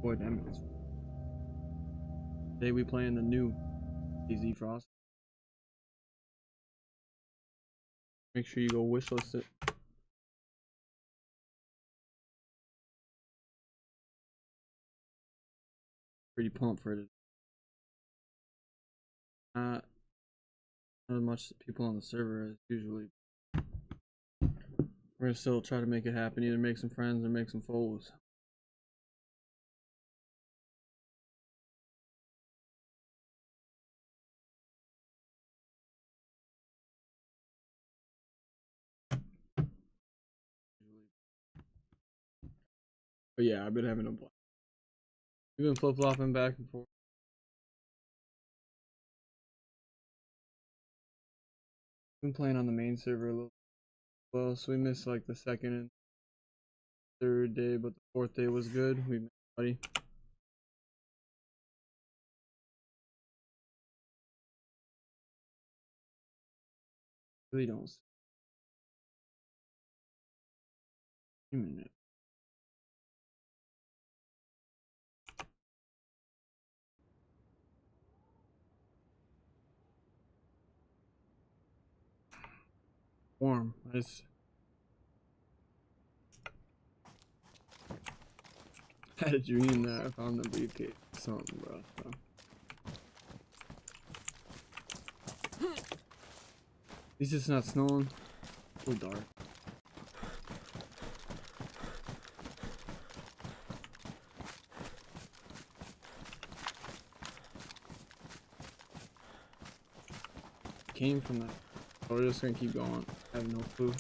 Boy, damn it. Today we playing the new Dayz Frost. Make sure you go wishlist it. Pretty pumped for it. Not as much people on the server as usually. We're gonna still try to make it happen. Either make some friends or make some foes. But yeah, I've been having a blast. We've been flip-flopping back and forth. Been playing on the main server a little well, so we missed like the second and third day, but the fourth day was good. We met buddy. Really don't see a minute. Warm. I just had a dream that I found the briefcase or something, bro. So. At least it's not snowing. It's a little dark. Came from that. So we're just gonna keep going. I have no clue.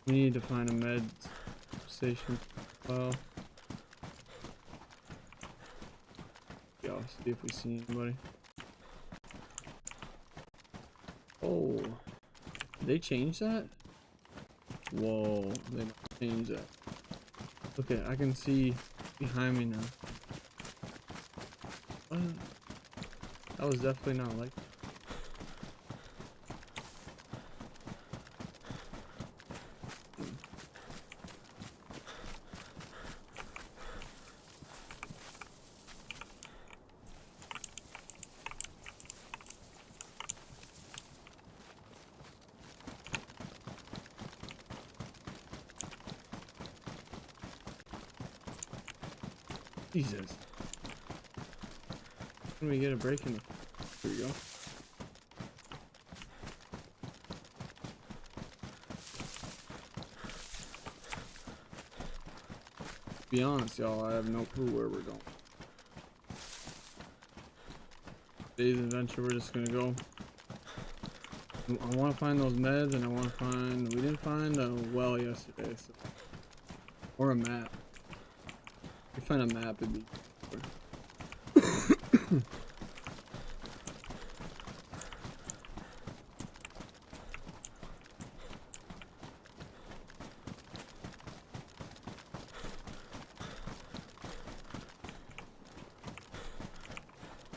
We need to find a med station. Well, yeah, I'll see if we see anybody. Oh, did they change that? Whoa, they changed that. Okay, I can see behind me now. That was definitely not like that. Jesus. Can we get a break in the... Here we go. To be honest, y'all, I have no clue where we're going. Today's adventure, we're just gonna go. I want to find those meds, and I want to find... We didn't find a well yesterday, so... Or a map. If we find a map, it'd be...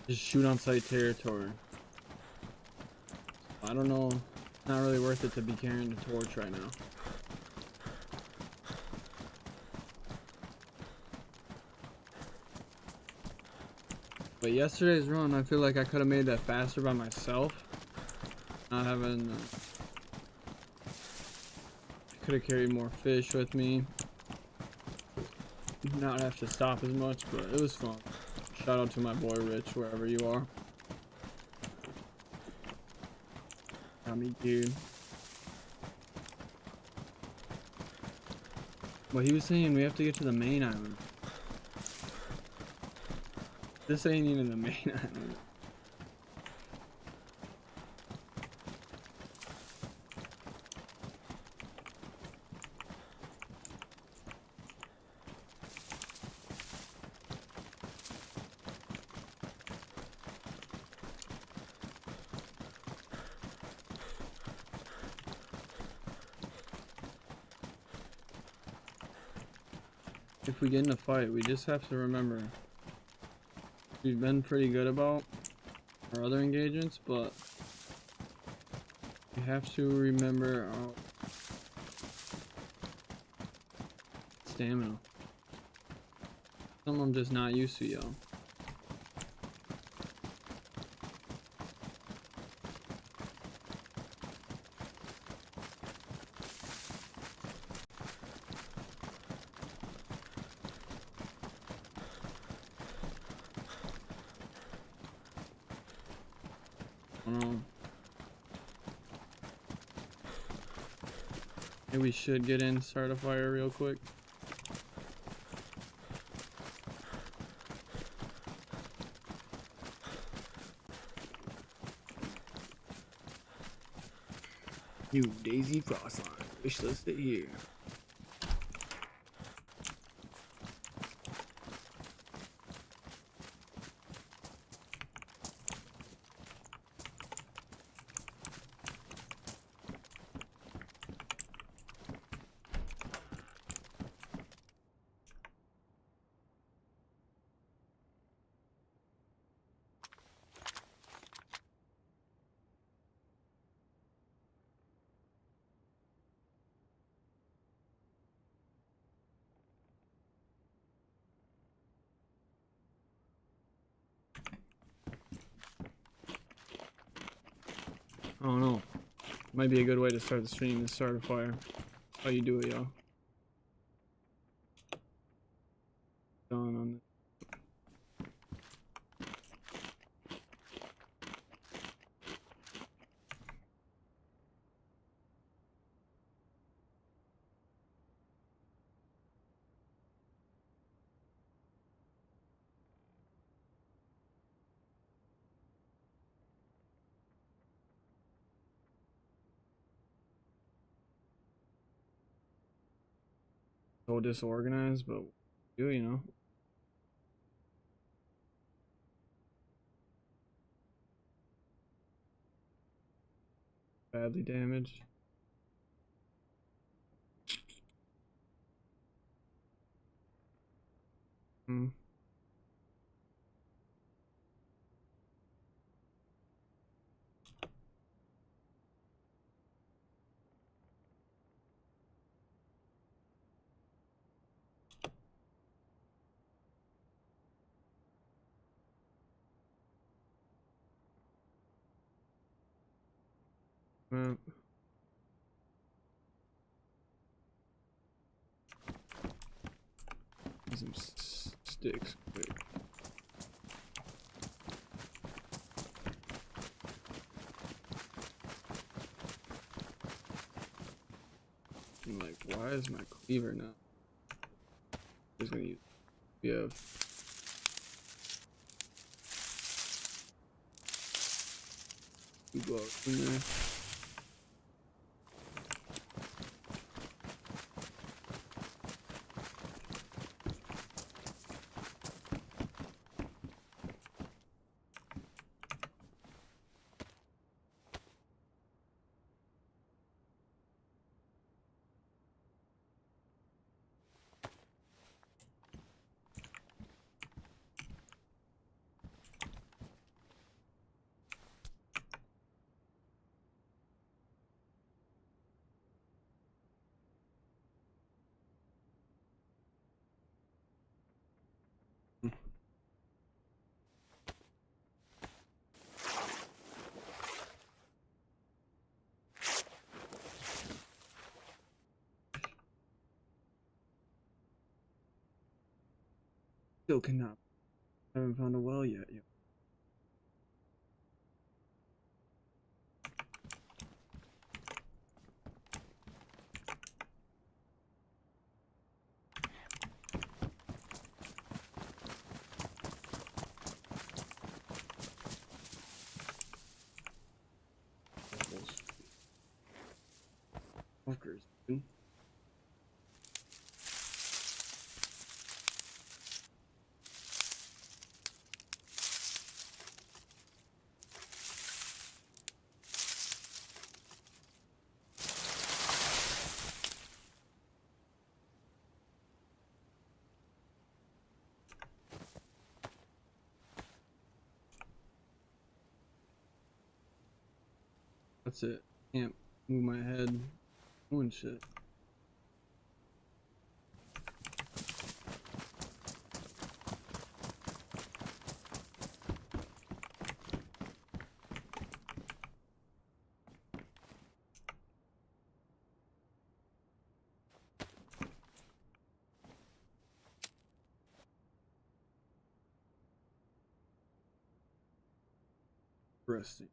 Just shoot on site territory. I don't know. It's not really worth it to be carrying the torch right now. But yesterday's run, I feel like I could have made that faster by myself. Not having... I could have carried more fish with me. Not have to stop as much, but it was fun. Shout out to my boy Rich, wherever you are. Got me, dude. But he was saying we have to get to the main island. This ain't even the main island. If we get in a fight, we just have to remember we've been pretty good about our other engagements, but we have to remember stamina. Some I'm just not used to, yo. Maybe we should get in, start a fire real quick. New Daisy Frostline. Wish listed here. I don't know. Might be a good way to start the stream is start a fire. How you do it, y'all? Done on this. So disorganized, but you know. Badly damaged. Hmm. Map. Some sticks quick. I'm like, why is my cleaver not? Just gonna use. We have. Two blocks in there. Still cannot. I haven't found a well yet. Fuckers, dude. That's it. Can't move my head. Doing shit. Interesting.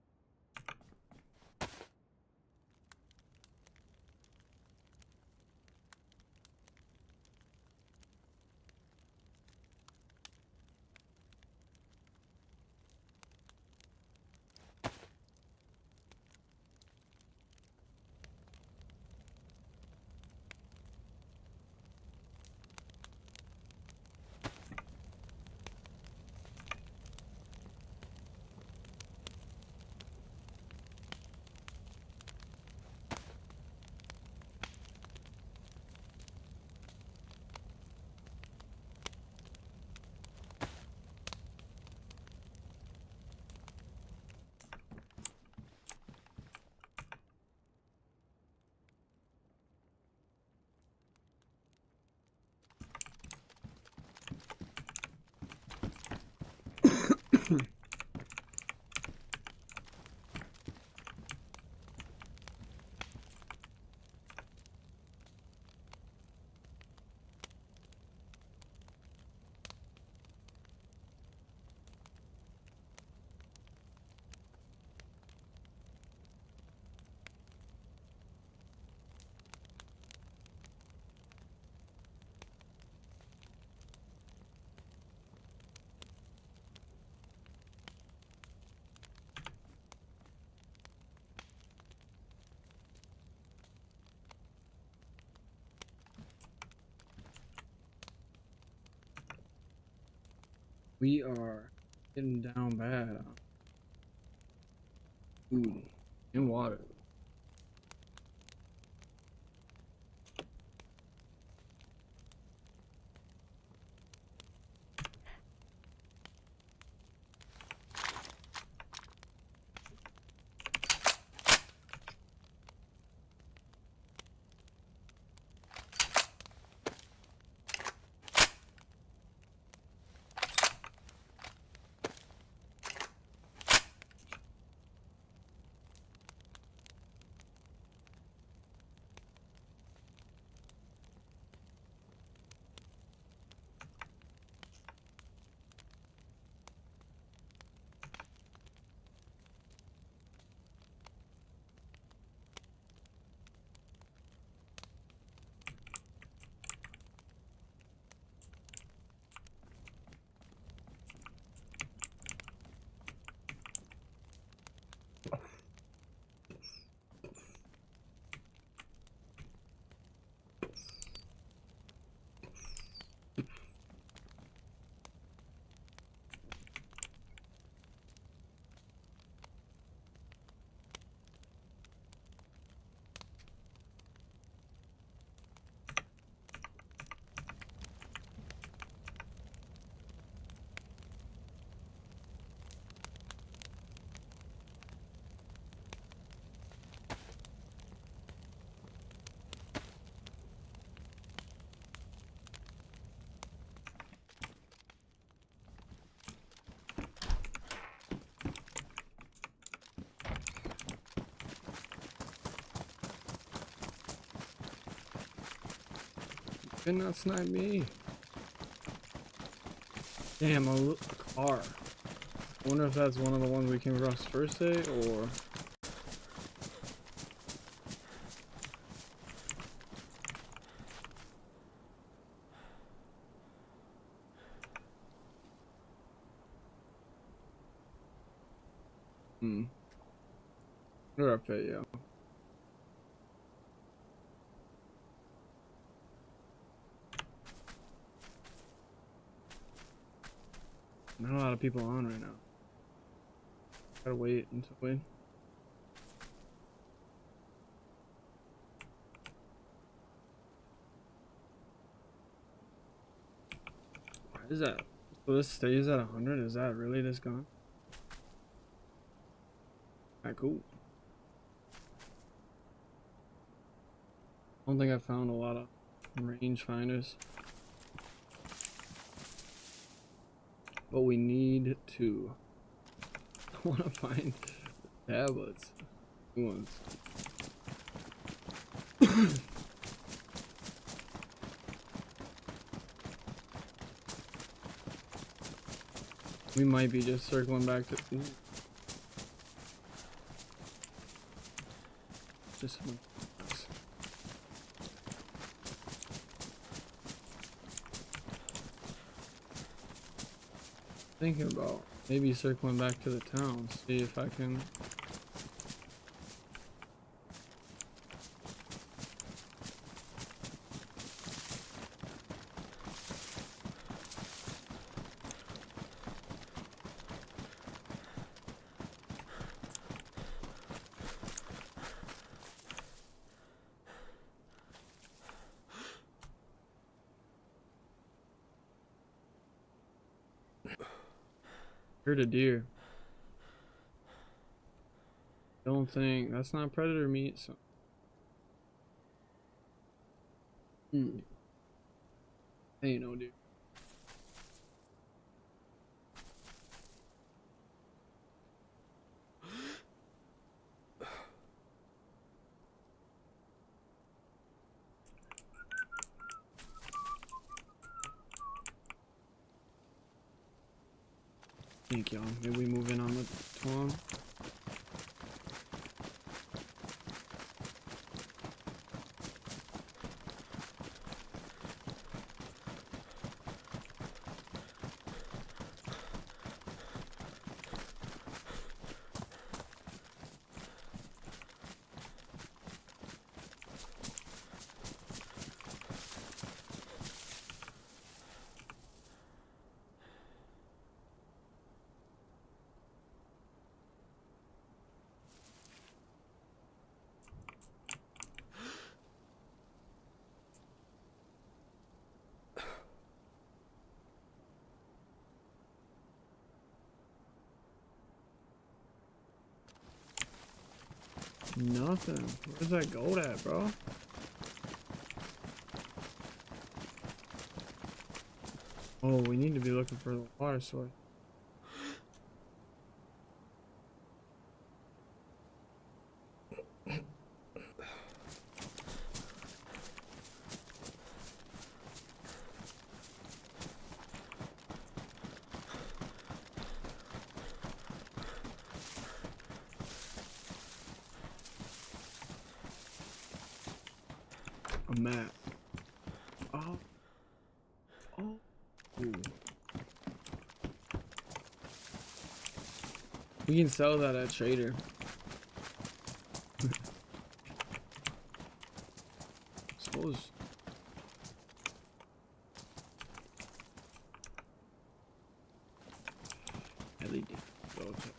We are getting down bad on food and water. Did not snipe me. Damn, a car. I wonder if that's one of the ones we came across first day, or... Where up at, yo? Not a lot of people on right now. Gotta wait until we... Why is that? So this stays at 100? Is that really this gone? Alright, cool. I don't think I found a lot of range finders. But we need to. I want to find tablets. New ones. We might be just circling back to... Ooh. just thinking about maybe circling back to the town, see if I can. Heard a deer. Don't think that's not predator meat. So. Ain't no deer. Thank y'all. Maybe we move in on the Tom. Nothing. Where's that gold at, bro? Oh, we need to be looking for the water source. A map. Oh. Oh. Ooh. We can sell that at Trader. Suppose. LED. Go check.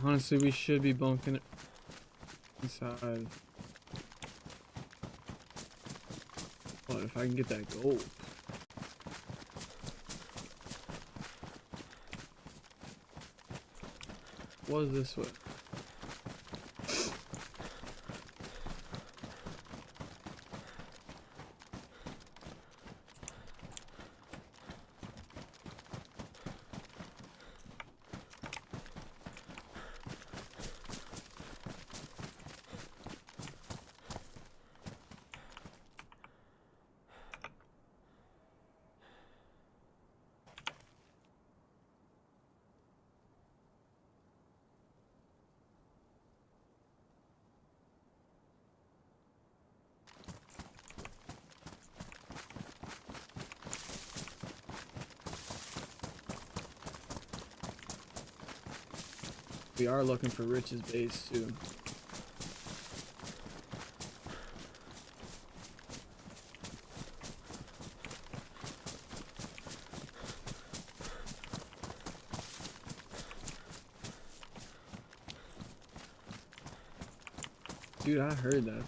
Honestly, we should be bunking it inside. But if I can get that gold. What is this way? We are looking for Rich's base too. Dude, I heard that.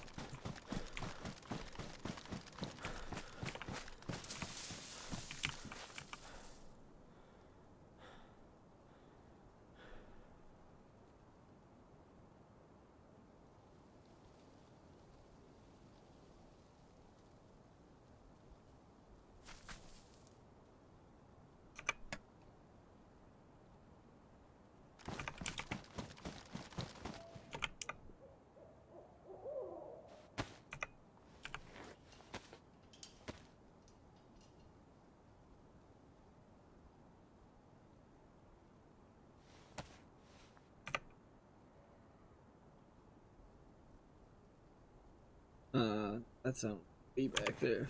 That sound way back there.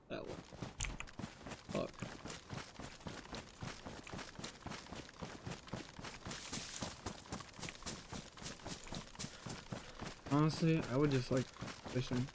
That one. Fuck. Honestly, I would just like fishing.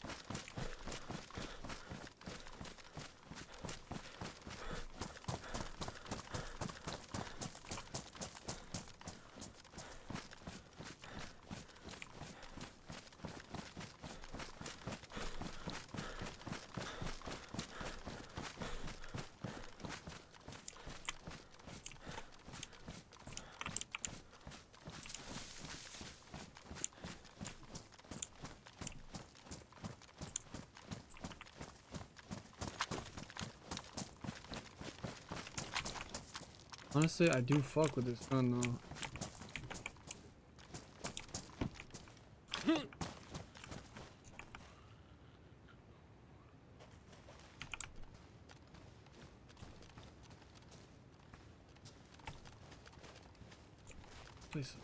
Honestly, I do fuck with this gun though. Please.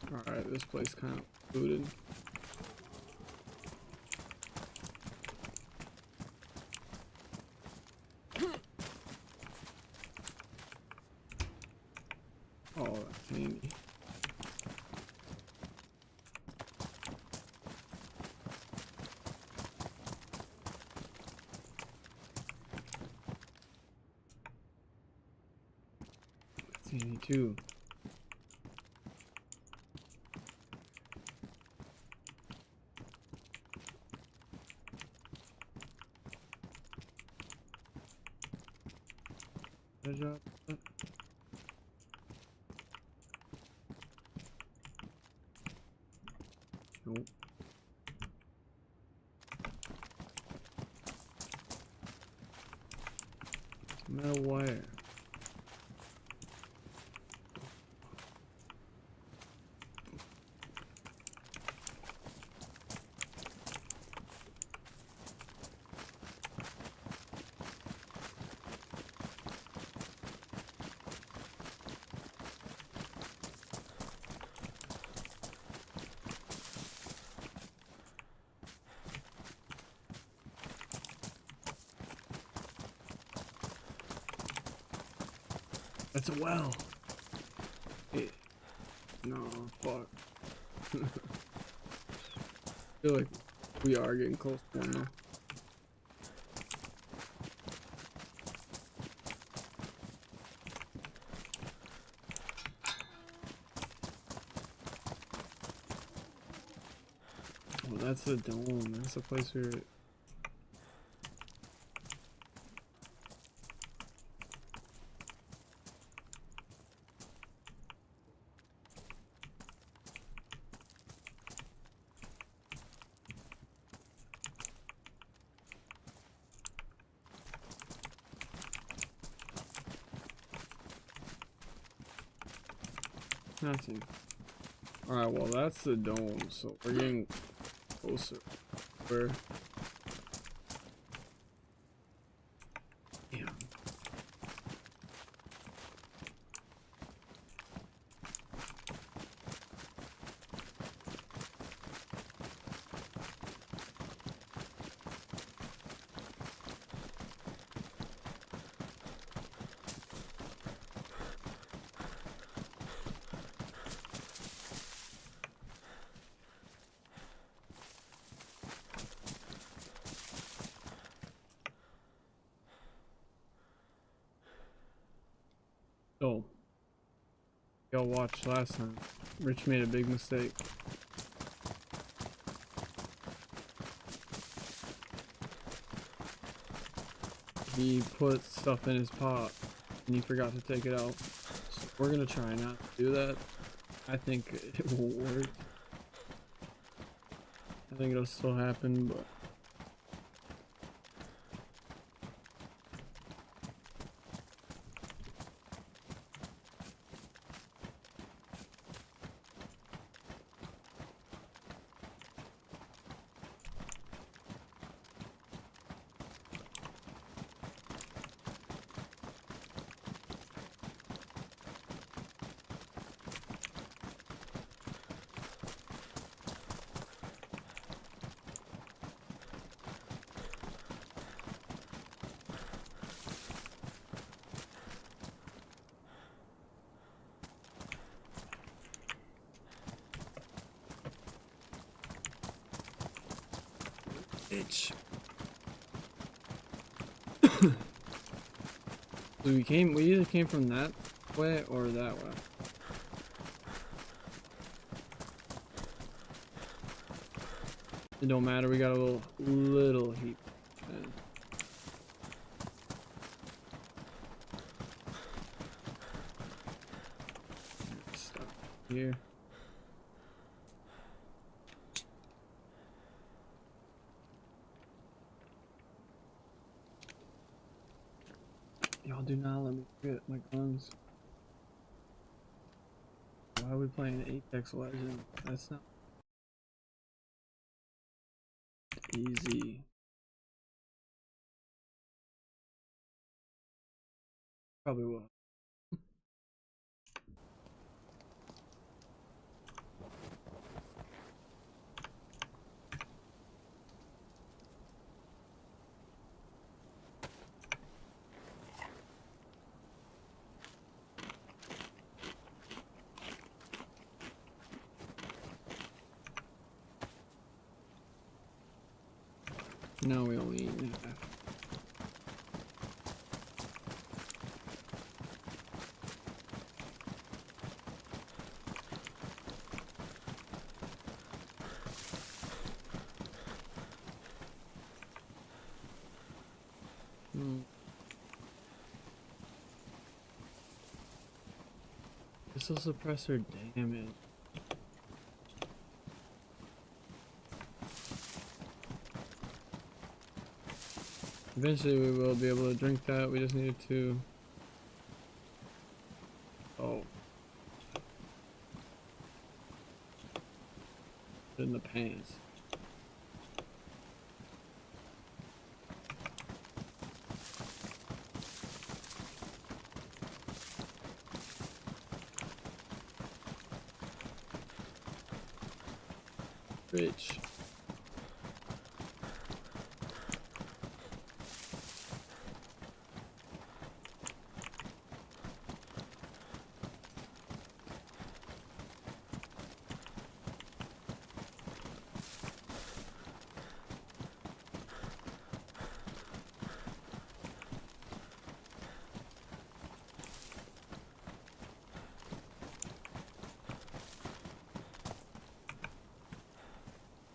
Alright, this place kind of looted. Oh, that's handy. That's handy too. Did I drop that? Nope. Metal wire. That's a well. It, no, fuck. I feel like we are getting close to one now. Oh, that's the dome. That's the place where. Nothing. Alright, well that's the dome, so we're getting closer. Where? Damn. Oh. Y'all watched last time. Rich made a big mistake. he put stuff in his pot and he forgot to take it out. So we're gonna try not to do that. I think it will work. I think it'll still happen, but itch. So we either came from that way or that way. It don't matter, we got a little heat. Stop here. Y'all do not let me forget my guns. Why are we playing Apex Legends? That's not easy. Probably will. No, we only eat half. This will suppress her damage. Eventually we will be able to drink that, we just need to... Oh. Put in the pants. Rich.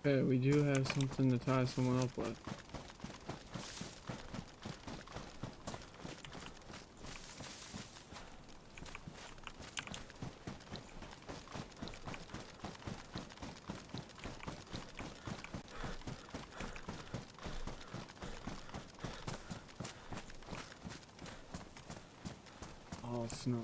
Okay, we do have something to tie someone up with. Oh, snow.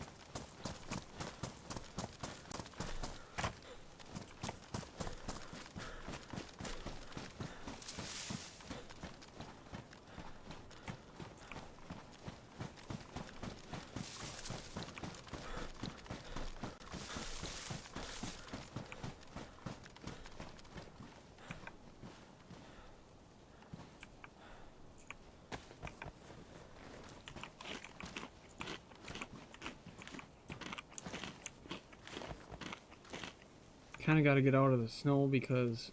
Kind of got to get out of the snow because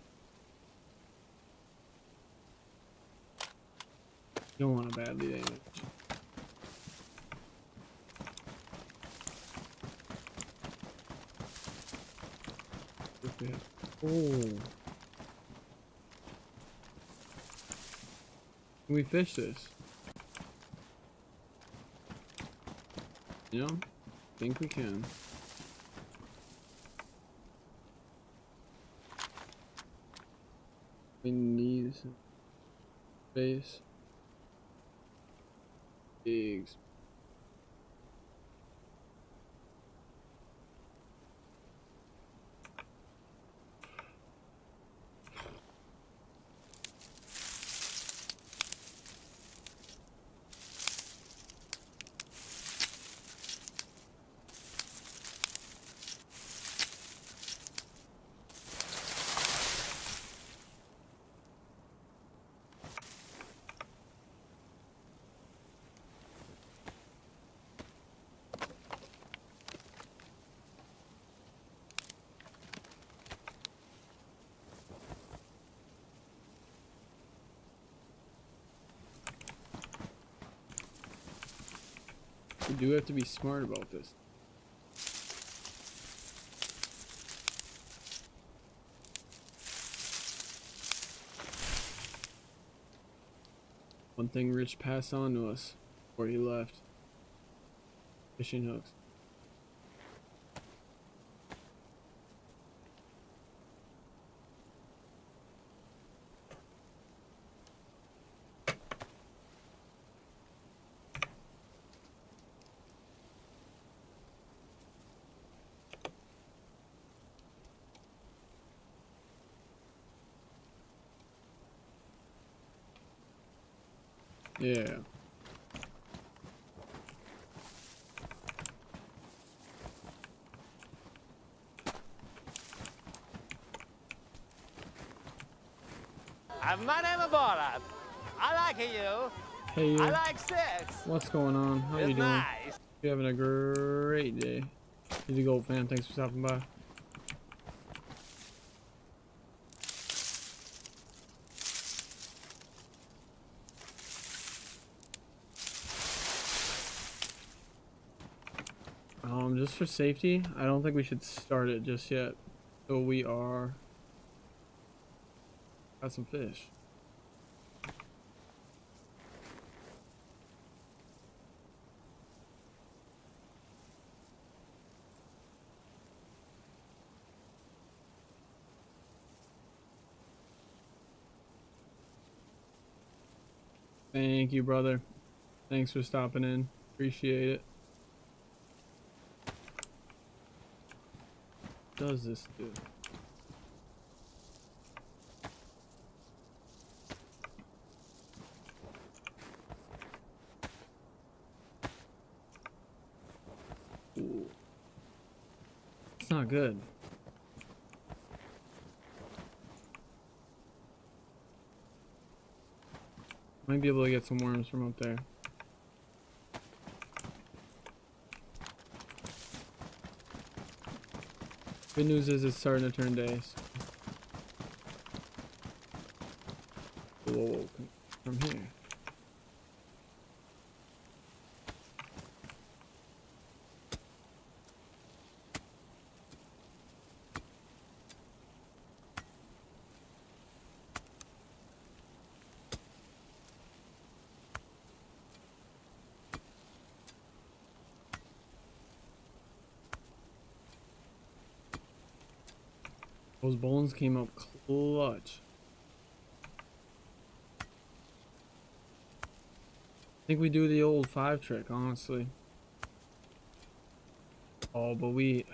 you don't want to badly damage. Oh. Can we fish this? You know, think we can. We need some space. Big. We do have to be smart about this. One thing Rich passed on to us before he left. Fishing hooks. Yeah. My name is Borat. I like you. Hey you. I like sex. What's going on? How you It's doing? nice. You having a great day. Easy go, fam. Thanks for stopping by. Just for safety, I don't think we should start it just yet. So we got some fish. Thank you, brother. Thanks for stopping in. Appreciate it. What does this do? Ooh. It's not good. Might be able to get some worms from up there. Good news is it's starting to turn days. Whoa, from here. Those bones came up clutch. I think we do the old 5 trick, honestly. Oh, but we...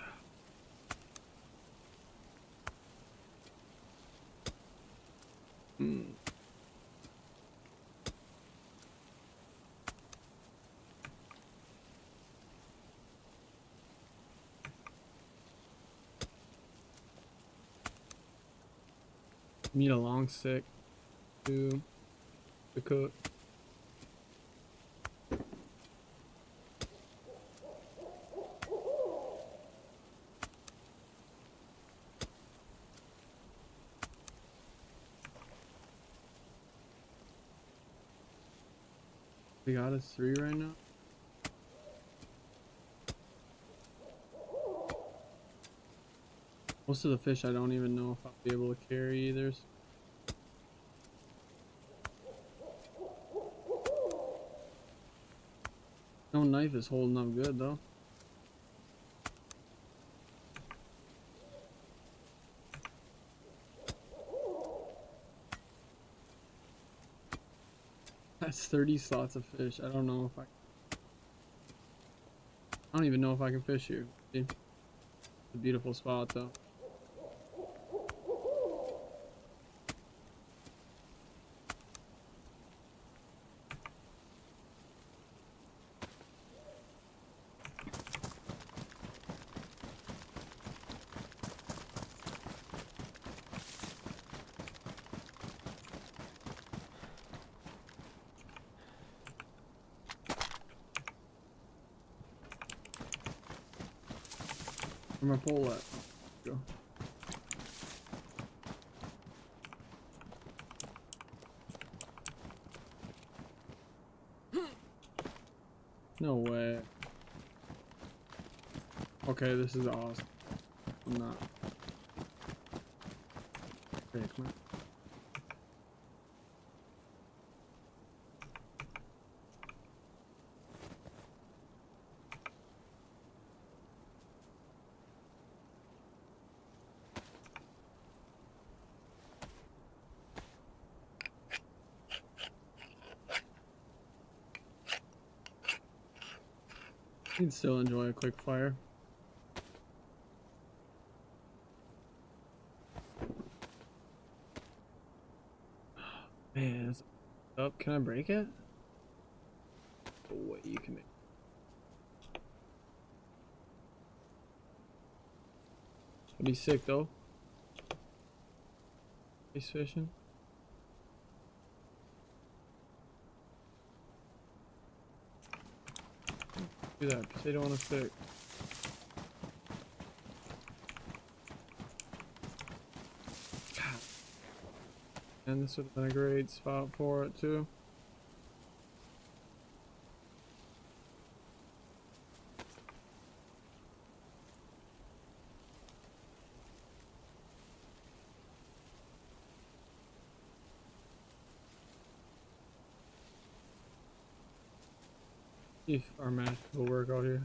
Need a long stick to cook. We got us 3 right now. Most of the fish I don't even know if I'll be able to carry either. No knife is holding up good though. That's 30 slots of fish. I don't know if I don't even know if I can fish here. See? It's a beautiful spot though. Where's my pole at? Go. No way. Okay, this is awesome. I'm not. Okay, come on. You can still enjoy a quick fire. Man, it's up. Can I break it? Oh wait, you can make. It'd be sick though. Ice fishing. Do that. Potato on a stick. God. And this would have been a great spot for it too. See if our match will work out here.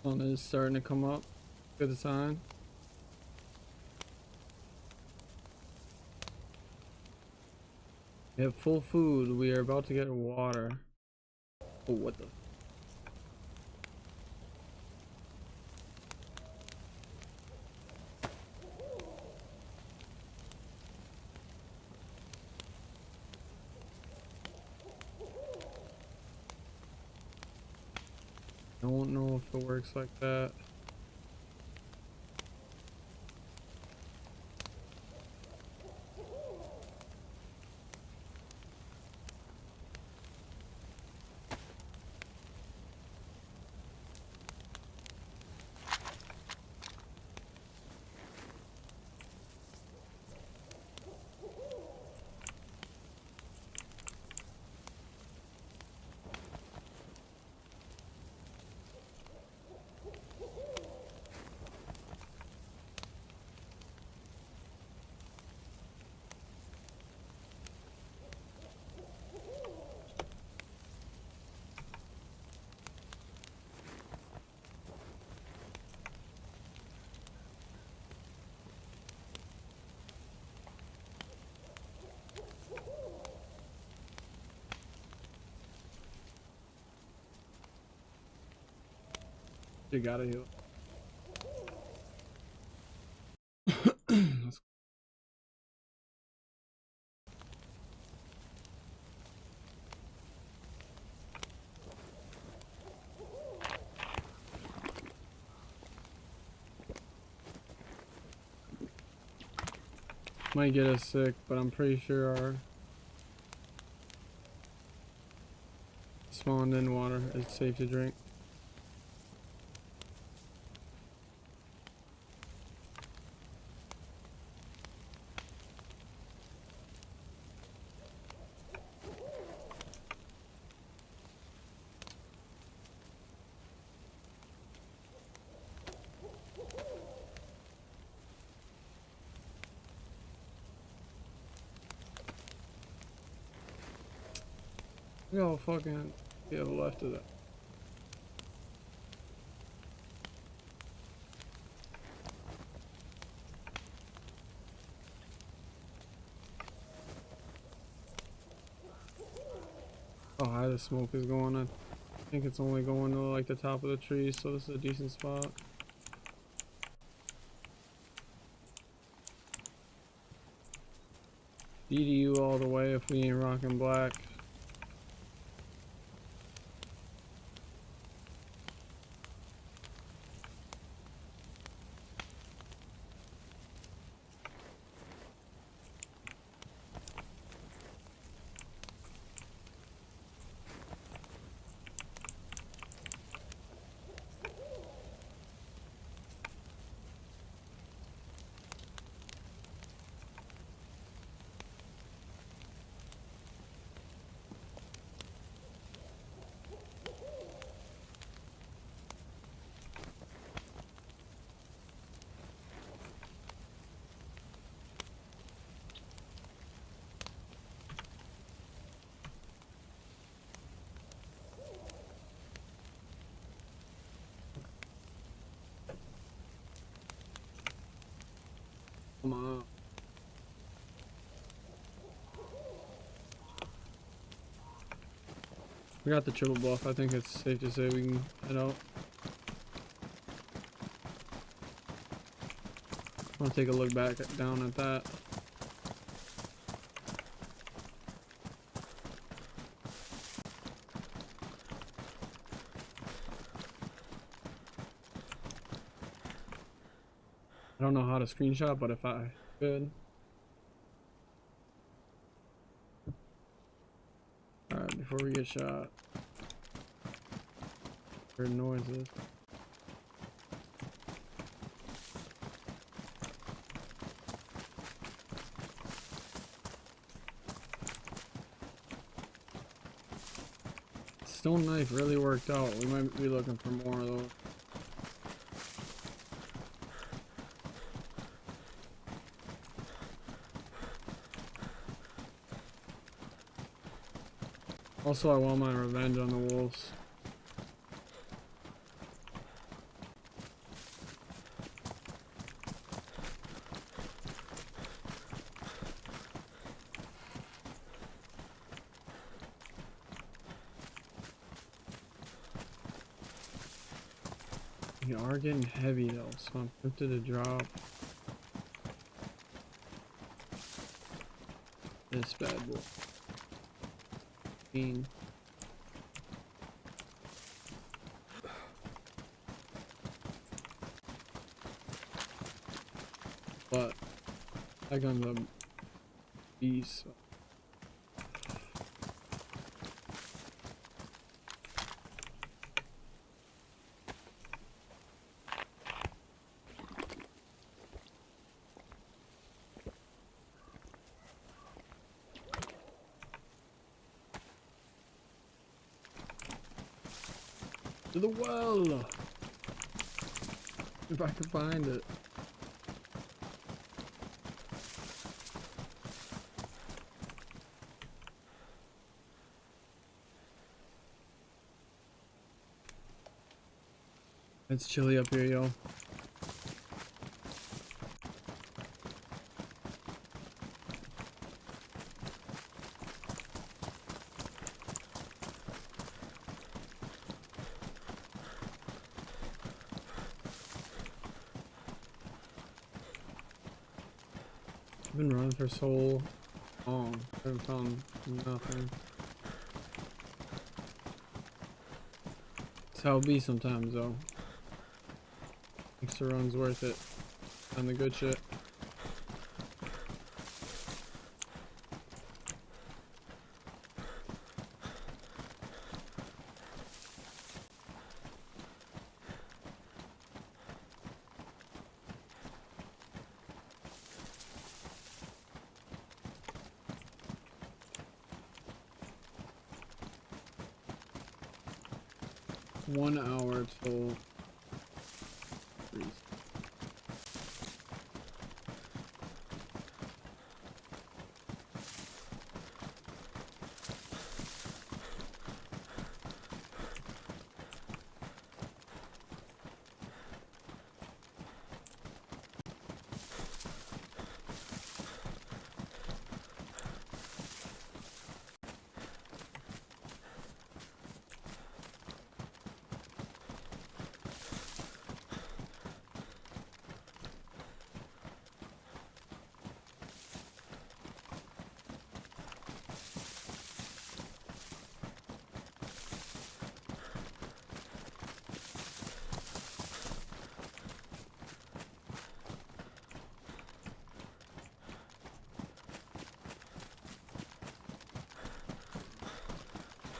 Sun is starting to come up. Good sign. We have full food. We are about to get water. Oh, what the? I don't know if it works like that. You gotta heal. Might get us sick, but I'm pretty sure our spawned in water is safe to drink. Look how fucking we have left of that. How high the smoke is going on. I think it's only going to like the top of the trees, so this is a decent spot. DDU all the way if we ain't rocking black. Come on. We got the triple buff. I think it's safe to say we can head out. I want to take a look back down at that. I don't know how to screenshot, but if I could. Alright, before we get shot. Heard noises. Stone knife really worked out. We might be looking for more of those. Also, I want my revenge on the wolves. They are getting heavy though, so I'm tempted to drop this bad boy. But that gun's a beast. So. To the well! If I can find it. It's chilly up here, yo. I've been running for so long. I haven't found nothing. That's how it be sometimes, though. Extra run's worth it. On the good shit. 1 hour till.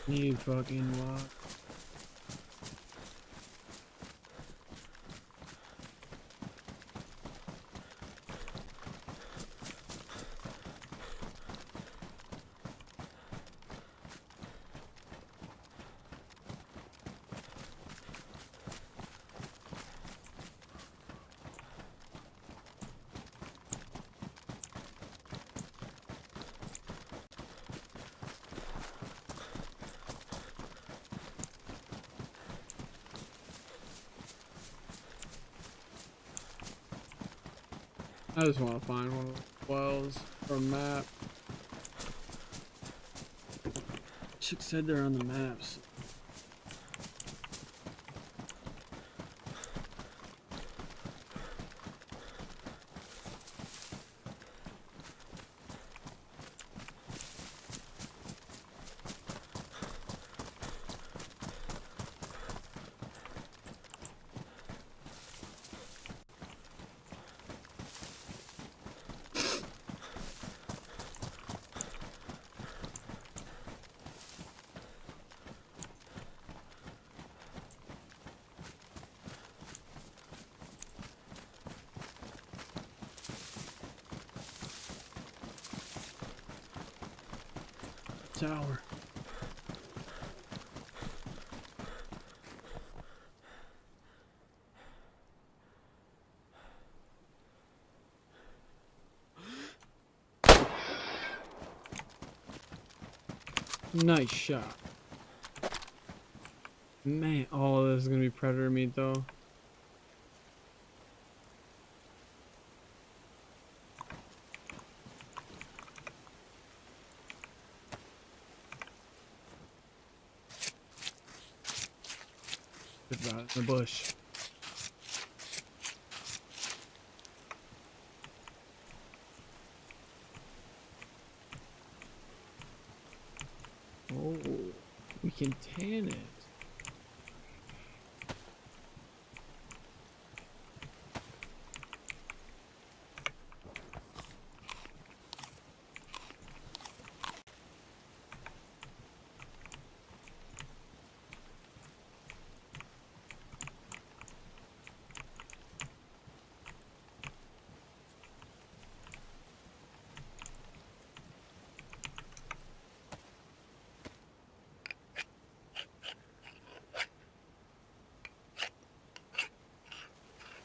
You fucking what? I just want to find one of the wells or map. Chick said they're on the maps. Tower. Nice shot. Man, oh, this is gonna be predator meat though. Good right in the bush. Oh, we can tan it.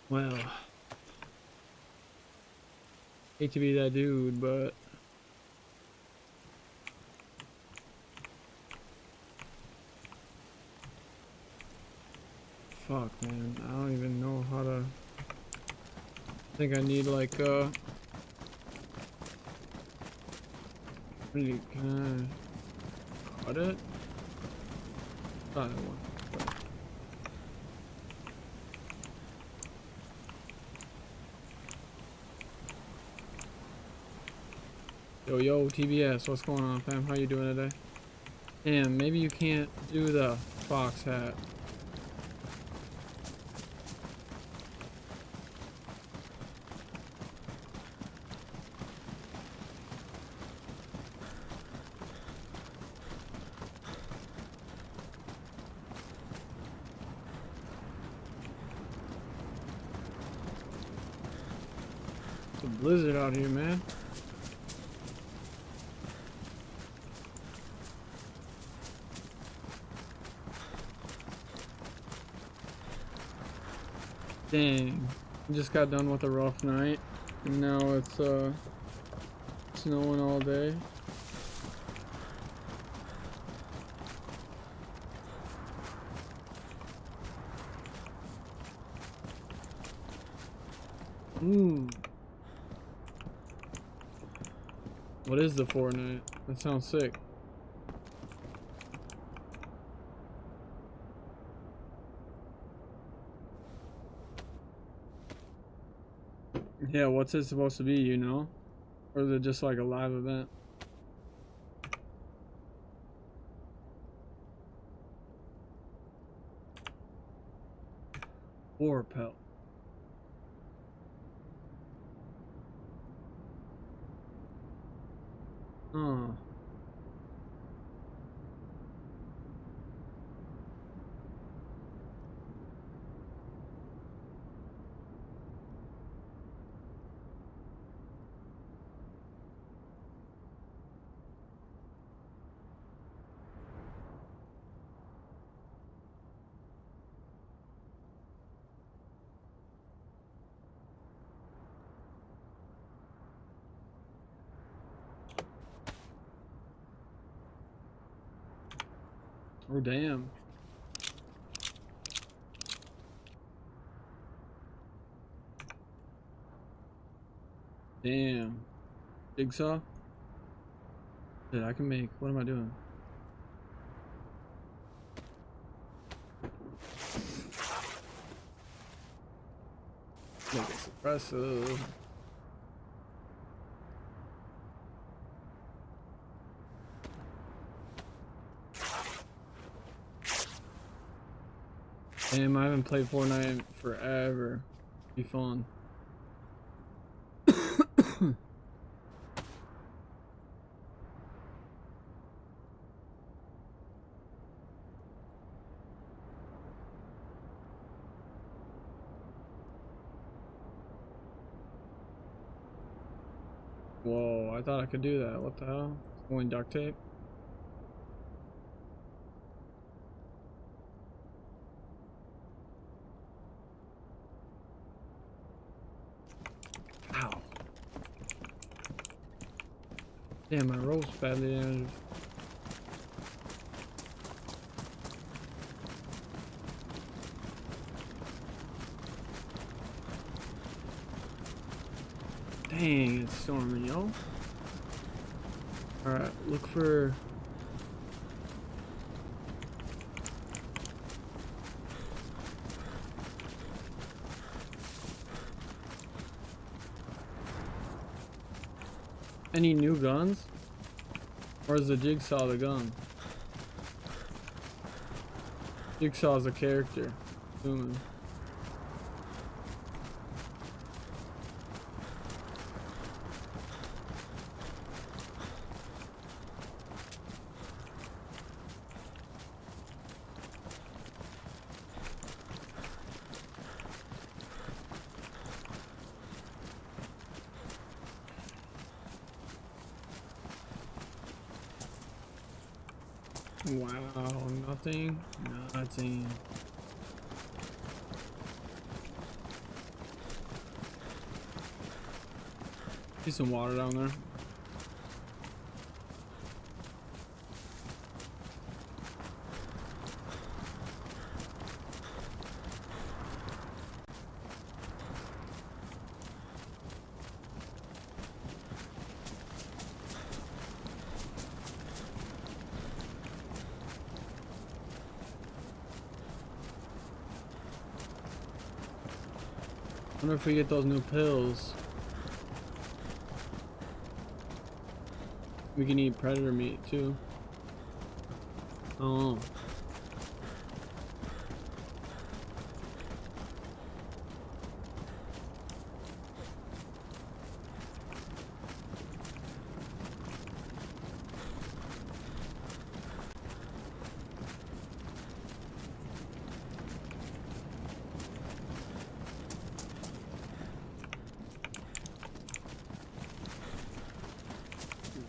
Well, hate to be that dude, but fuck, man, I don't even know how to. I think I need like really, can I cut it? I don't want. Yo, TBS, what's going on, fam? How you doing today? Damn, maybe you can't do the fox hat. It's a blizzard out here, man. Dang. I just got done with a rough night. And now it's snowing all day. What is the Fortnite? That sounds sick. Yeah, what's it supposed to be, you know? Or is it just like a live event? Or pelt. Huh. Oh, damn. Damn. Jigsaw? Shit, I can make. What am I doing? Make it suppressive. Damn, I haven't played Fortnite in forever. Be fun. Whoa, I thought I could do that. What the hell? Only duct tape? Ow. Damn, my rope's badly damaged. Dang, it's storming, yo. Alright, look for... any new guns? Or is the Jigsaw the gun? Jigsaw's a character. Assuming. Wow, nothing. Nothing. See some water down there. I wonder if we get those new pills. We can eat predator meat too. Oh.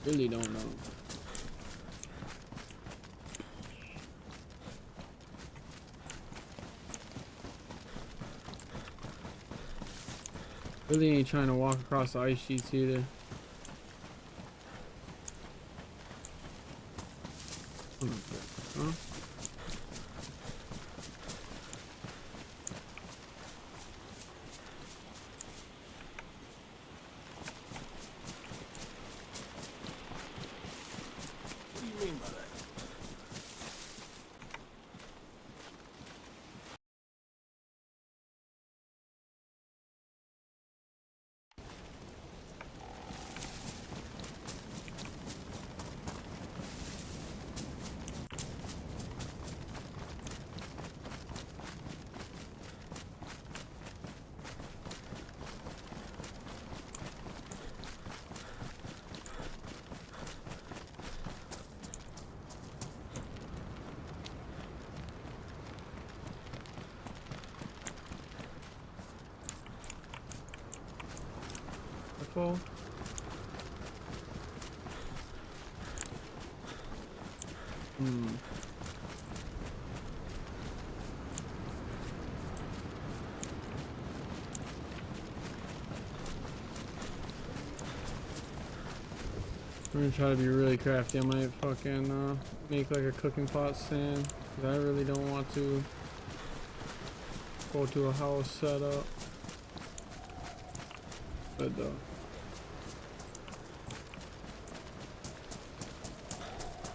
Really don't know. Really ain't trying to walk across the ice sheets either. Huh? What do you mean by that? Careful. I'm gonna try to be really crafty. I might fucking make like a cooking pot stand. 'Cause I really don't want to go to a house setup. But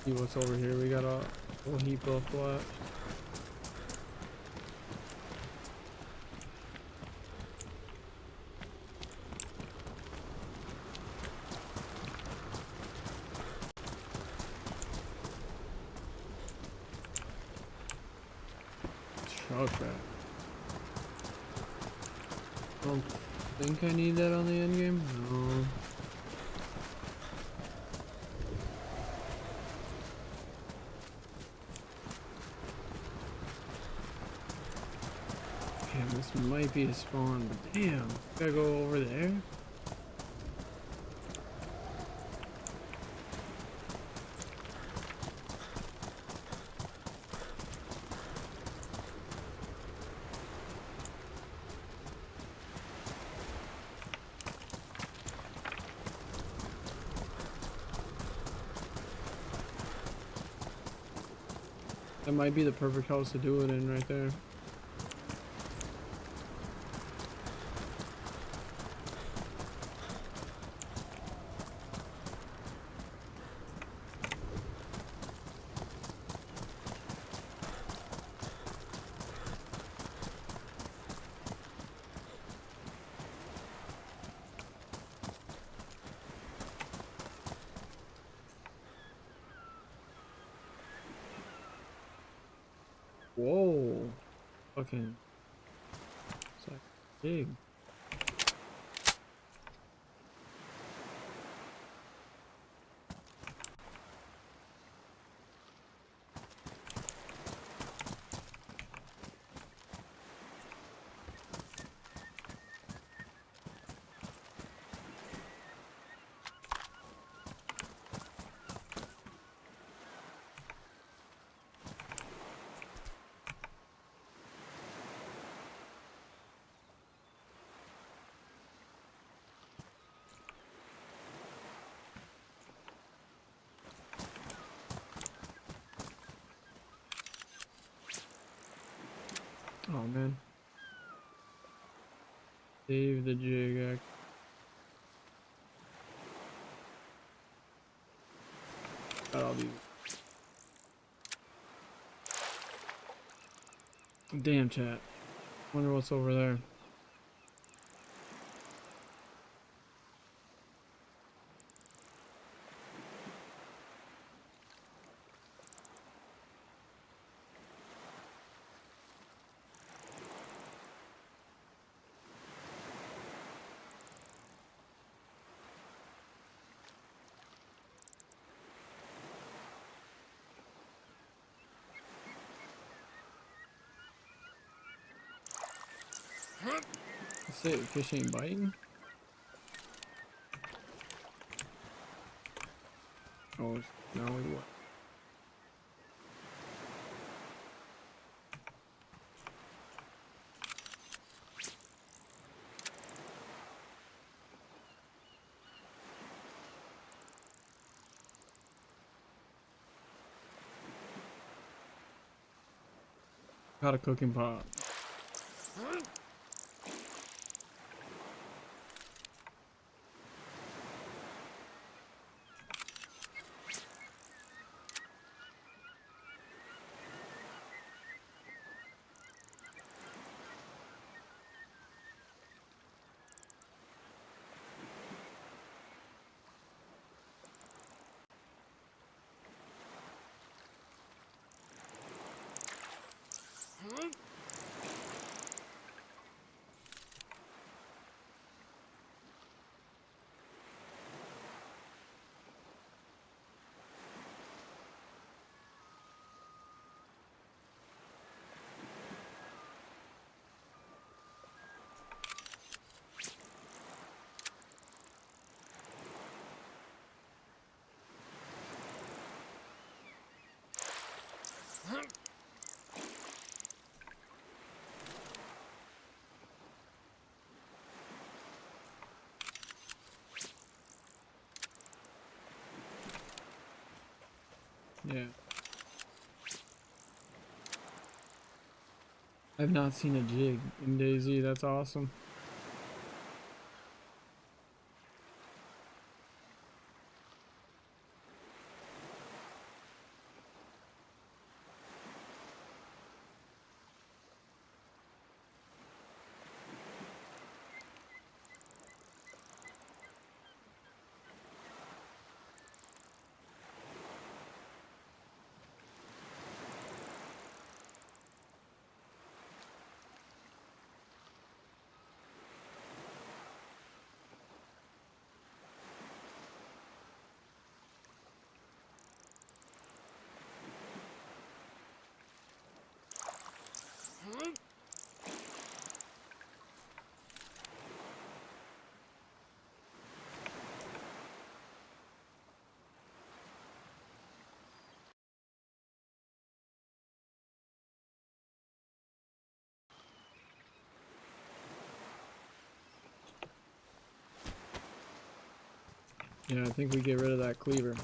see what's over here. We got a whole heap of flat. Truck that. Don't think I need that on the end game. No. Damn, this might be a spawn, but damn, gotta go over there. That might be the perfect house to do it in right there. Whoa. Fucking. It's like big. Oh man. Save the jig. That'll be. Damn, chat. Wonder what's over there. That's it. Fish ain't biting. Oh, now what? Got a cooking pot. Yeah. I've not seen a jig in Dayz. That's awesome. Yeah, I think we get rid of that cleaver.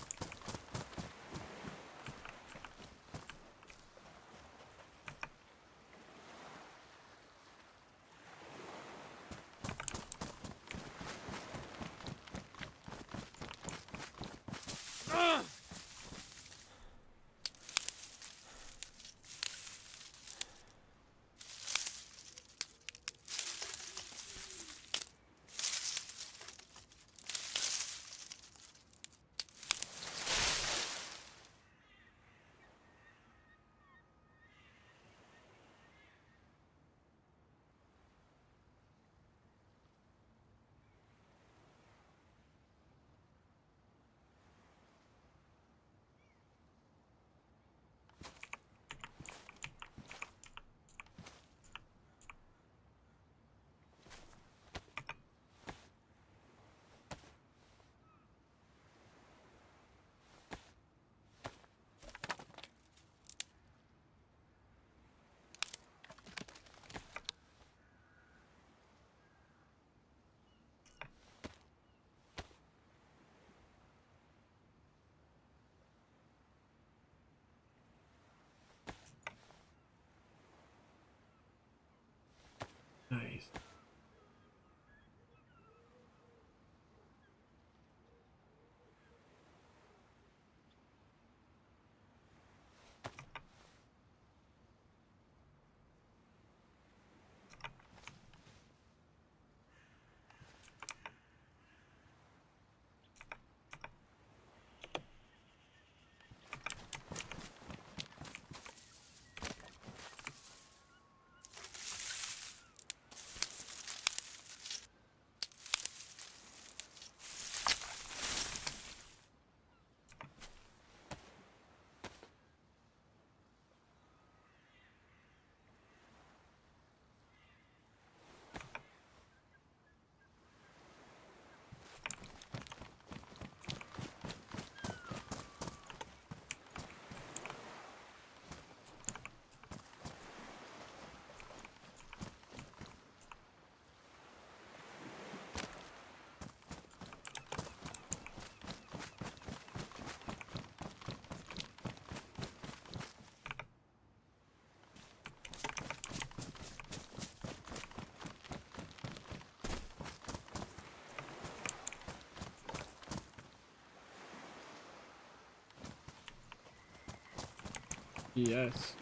Yes.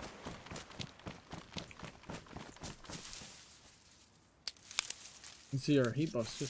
You can see our heat buffs too.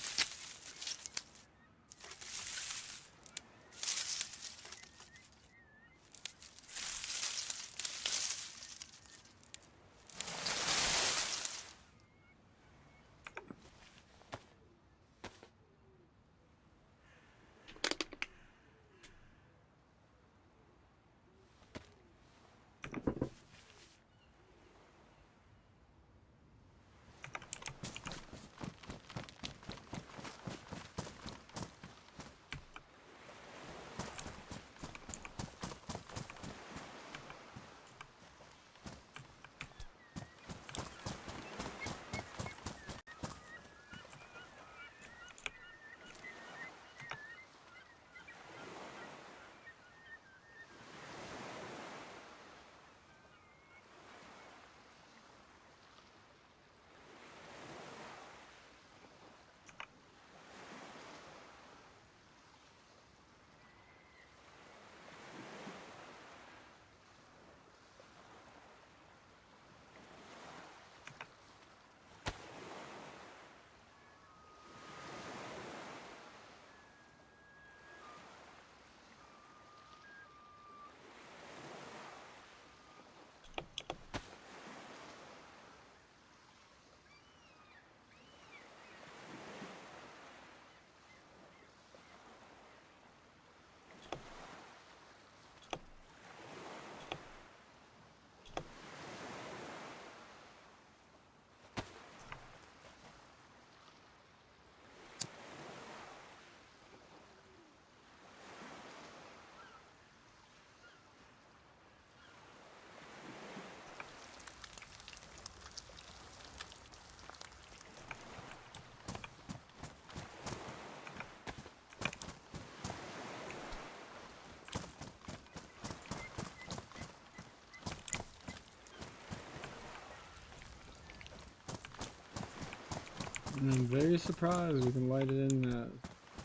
And I'm very surprised we can light it in that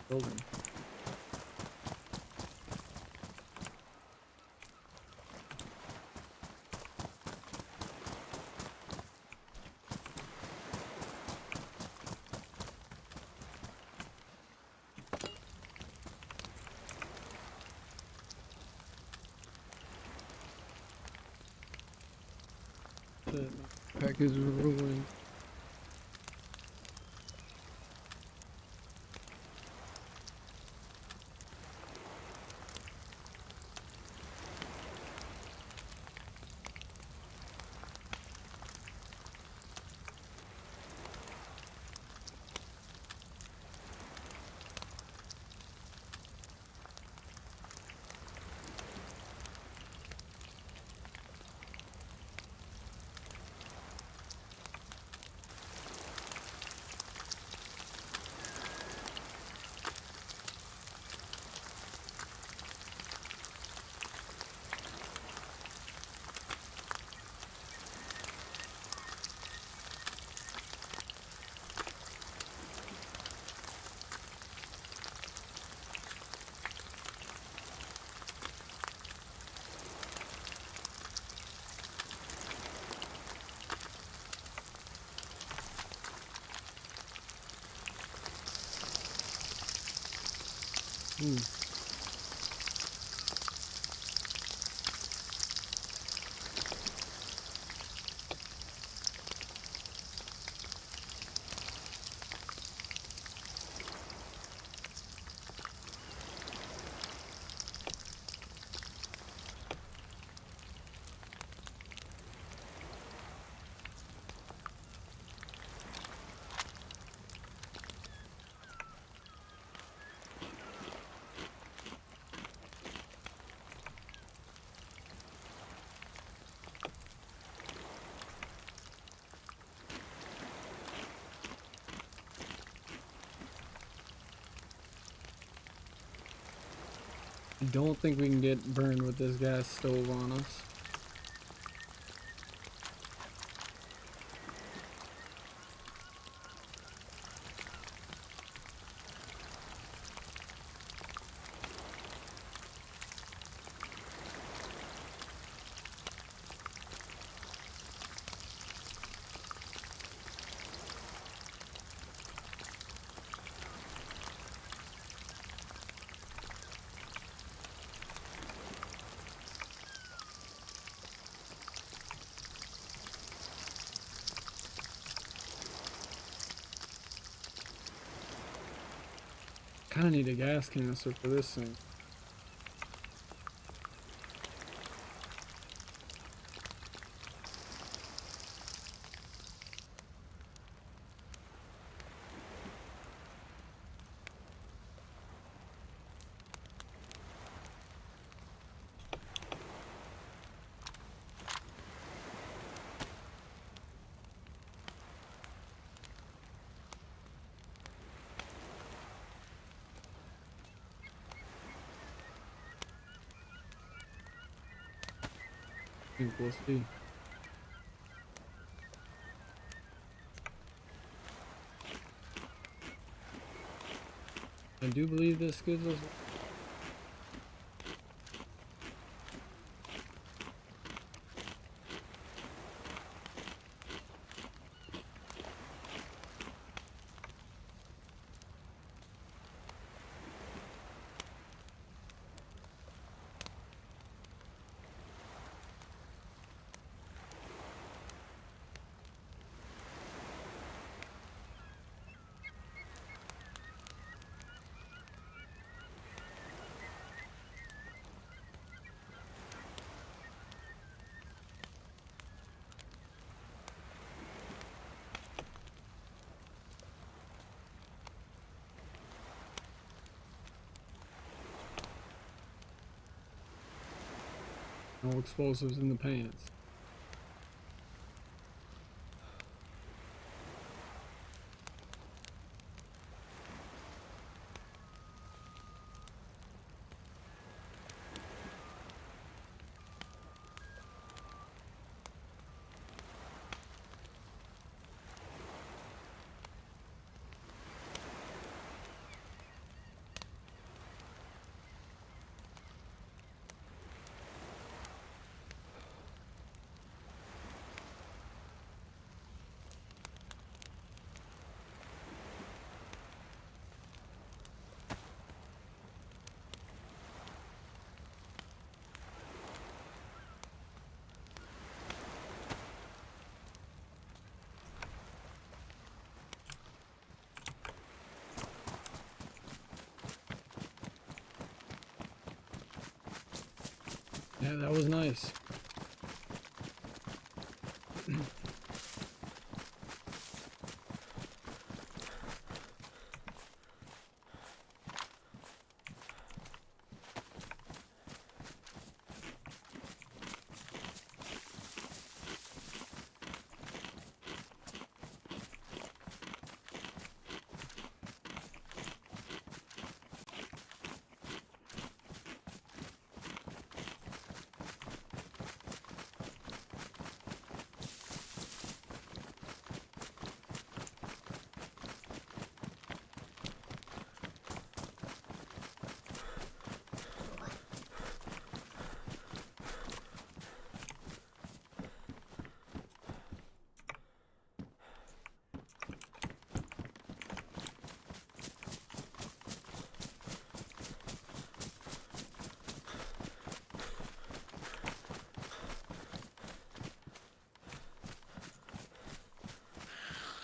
building. Shit, my pack is ruined. I don't think we can get burned with this gas stove on us. kind of need a gas canister for this thing. I think we'll see. I do believe this gives us. No explosives in the pants. Yeah, that was nice.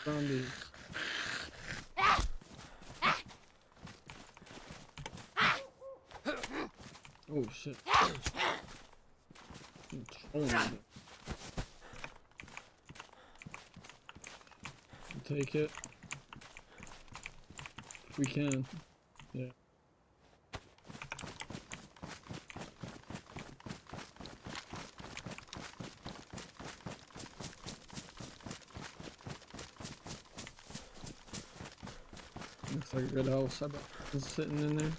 Zombies. Oh shit. We'll take it. If we can. Yeah. Looks like a good house. I bet it's sitting in there.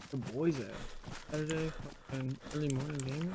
The boys at Saturday and early morning gaming.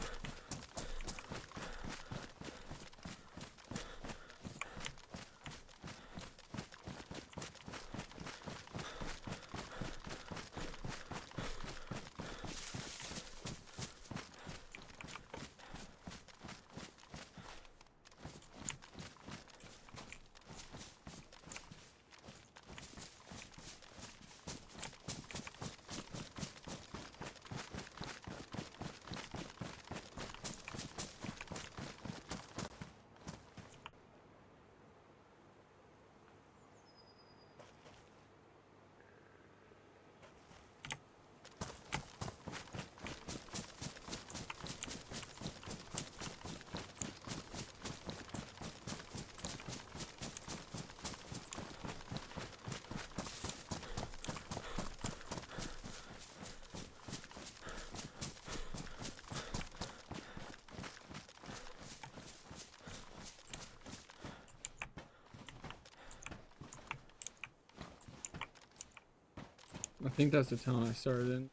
I think that's the town I started in.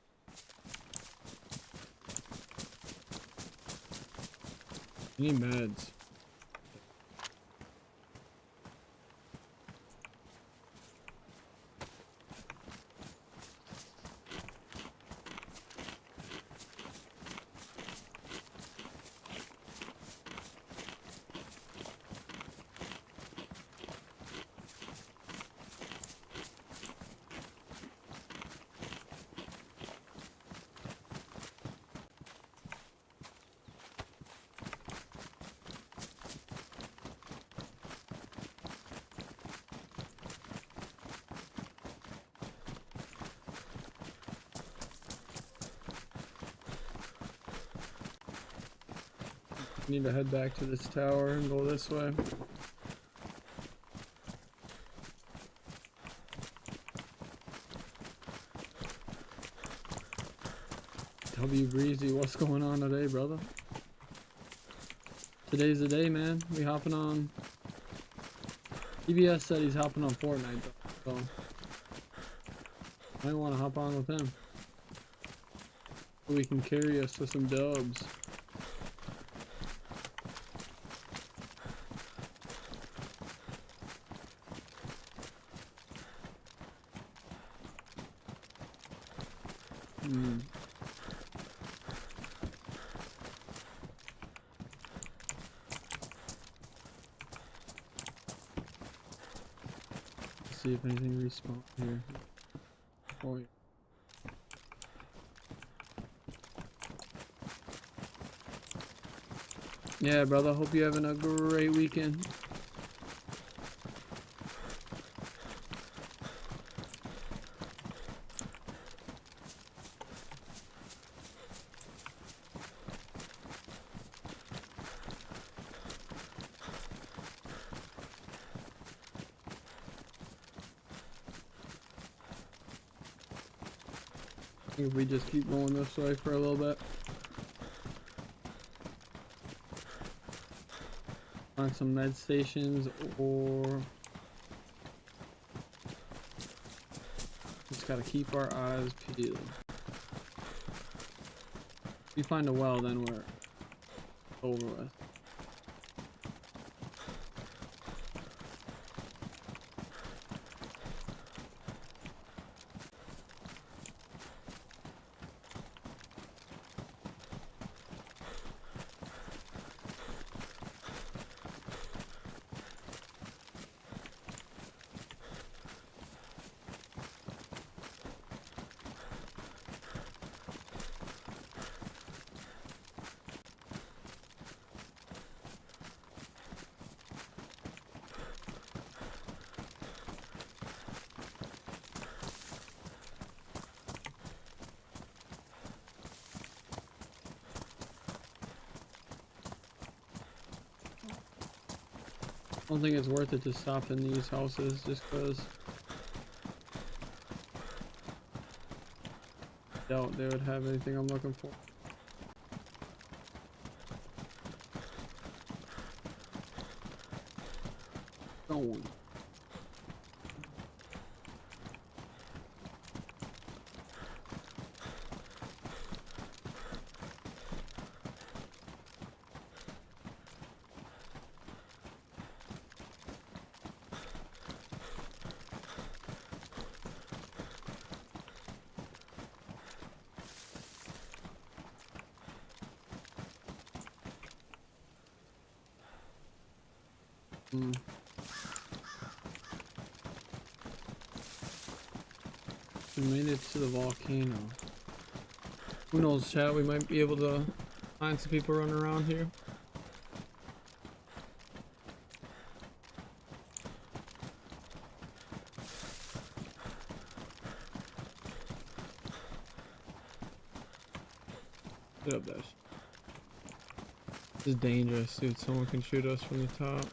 I need meds. Need to head back to this tower and go this way. W Breezy, what's going on today, brother? Today's the day, man. We hopping on. EBS said he's hopping on Fortnite, though, so I want to hop on with him so we can carry us to some dubs. See if anything respawns here. Oh, yeah. Yeah, brother. Hope you're having a great weekend. If we just keep going this way for a little bit. Find some med stations or just gotta keep our eyes peeled. If we find a well, then we're over with. I don't think it's worth it to stop in these houses just because I doubt they would have anything I'm looking for. Going. We made it to the volcano. Who knows, chat? We might be able to find some people running around here. Get up, Dash. This is dangerous, dude. Someone can shoot us from the top.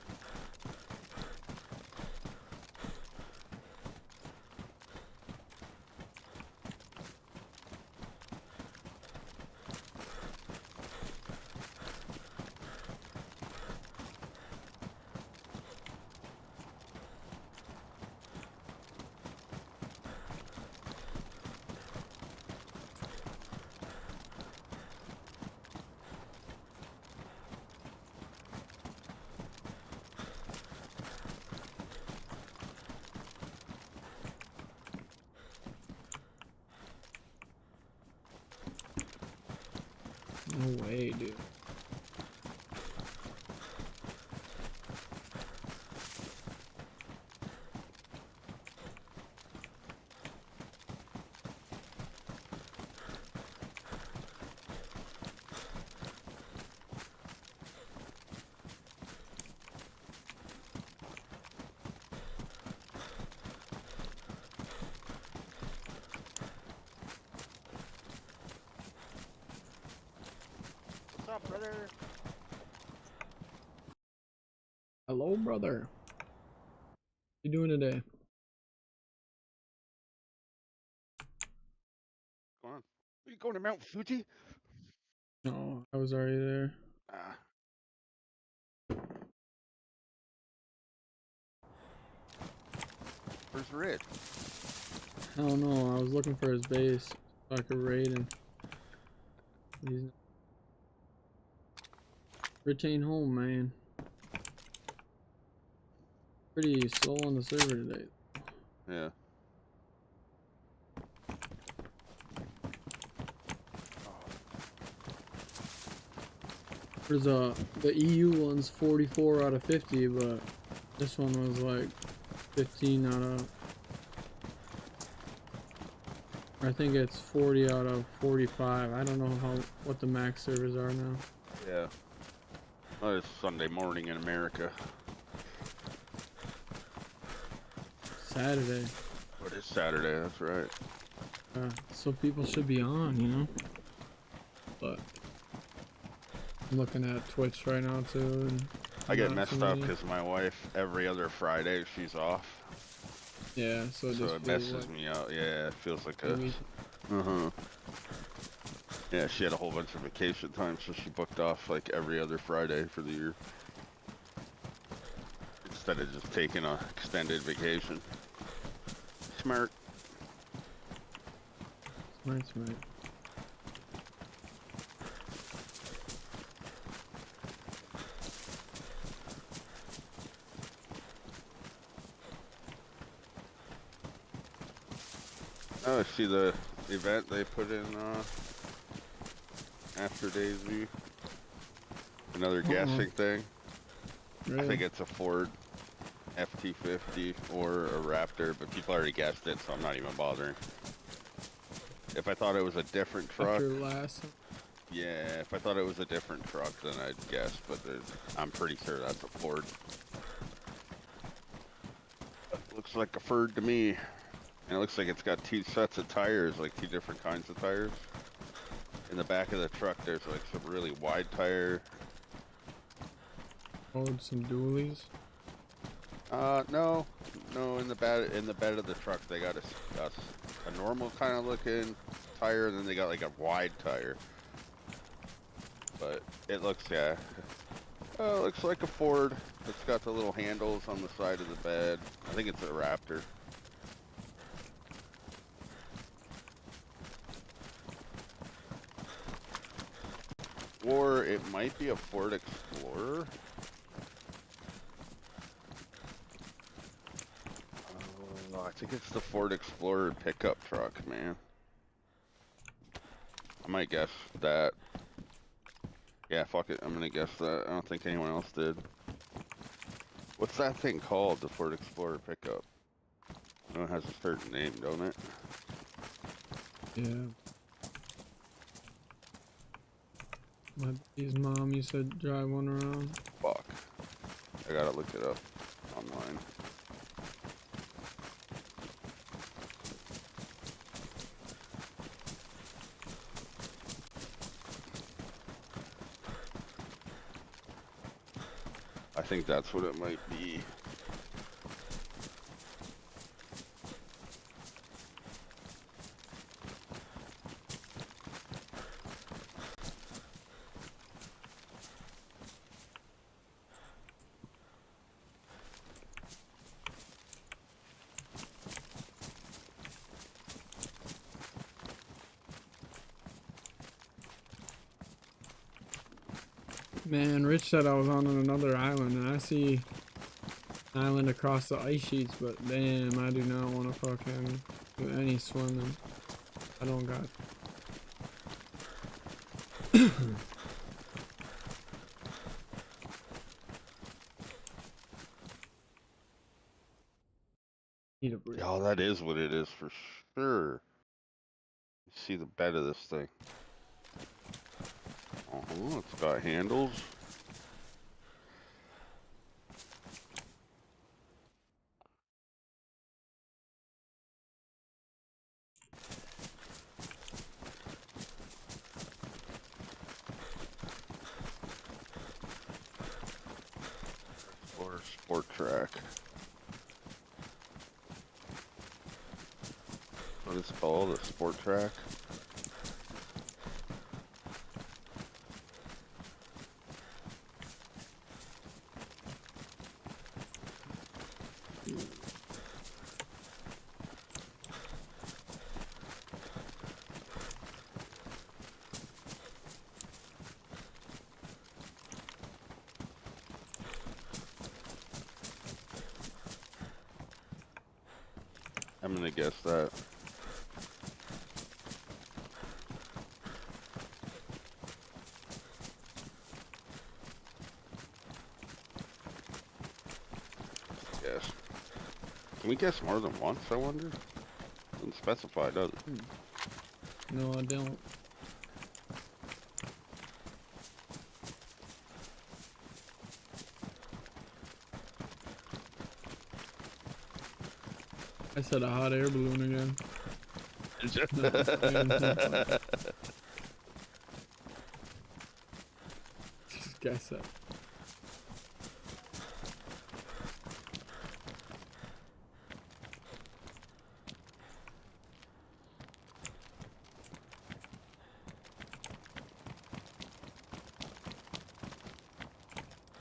No way, dude. What's up, brother? Hello, brother. What you doing today? Go on. Are you going to Mount Fuji? No, I was already there. Ah. Where's Red? I don't know. I was looking for his base so I could raid him. He's retain home, man. Pretty slow on the server today. Yeah. There's the EU one's 44 out of 50, but this one was like 15 out of. I think it's 40 out of 45. I don't know what the max servers are now. Yeah. Oh, it's Sunday morning in America. Saturday. But it's Saturday, that's right. So people should be on, you know. But I'm looking at Twitch right now too. And I get messed up because my wife, every other Friday, she's off. Yeah, so it just it messes me out. Yeah, it feels like a... Uh-huh. Yeah, she had a whole bunch of vacation time, so she booked off like every other Friday for the year. Instead of just taking an extended vacation. Smart. Smart. Oh, I see the event they put in after Dayz. Another guessing thing. Really? I think it's a Ford FT50 or a Raptor, but people already guessed it, so I'm not even bothering. If I thought it was a different truck, After last. yeah, if I thought it was a different truck, then I'd guess, but I'm pretty sure that's a Ford. Looks like a Ford to me. And it looks like it's got two sets of tires, like two different kinds of tires. In the back of the truck, there's like some really wide tire. Oh, some dualies. No, in the bed of the truck, they got a normal kind of looking tire, and then they got like a wide tire. But it looks, yeah, it looks like a Ford. It's got the little handles on the side of the bed. I think it's a Raptor. Or it might be a Ford Explorer. Oh, I think it's the Ford Explorer pickup truck, man. I might guess that. Yeah, fuck it. I'm gonna guess that. I don't think anyone else did. What's that thing called, the Ford Explorer pickup? I know it has a certain name, don't it? Yeah. My buddy's mom used to drive one around. Fuck. I gotta look it up online. I think that's what it might be. Man, Rich said I was on another island, and I see an island across the ice sheets, but damn, I do not want to fucking do any swimming. I don't got Need a break. Oh, that is what it is for sure. You see the bed of this thing. It's got handles. Or sport track. What is it called? A sport track? I'm gonna guess that. Guess. Can we guess more than once, I wonder? Doesn't specify, does it? No, I don't. I said a hot air balloon again. No, just guess it.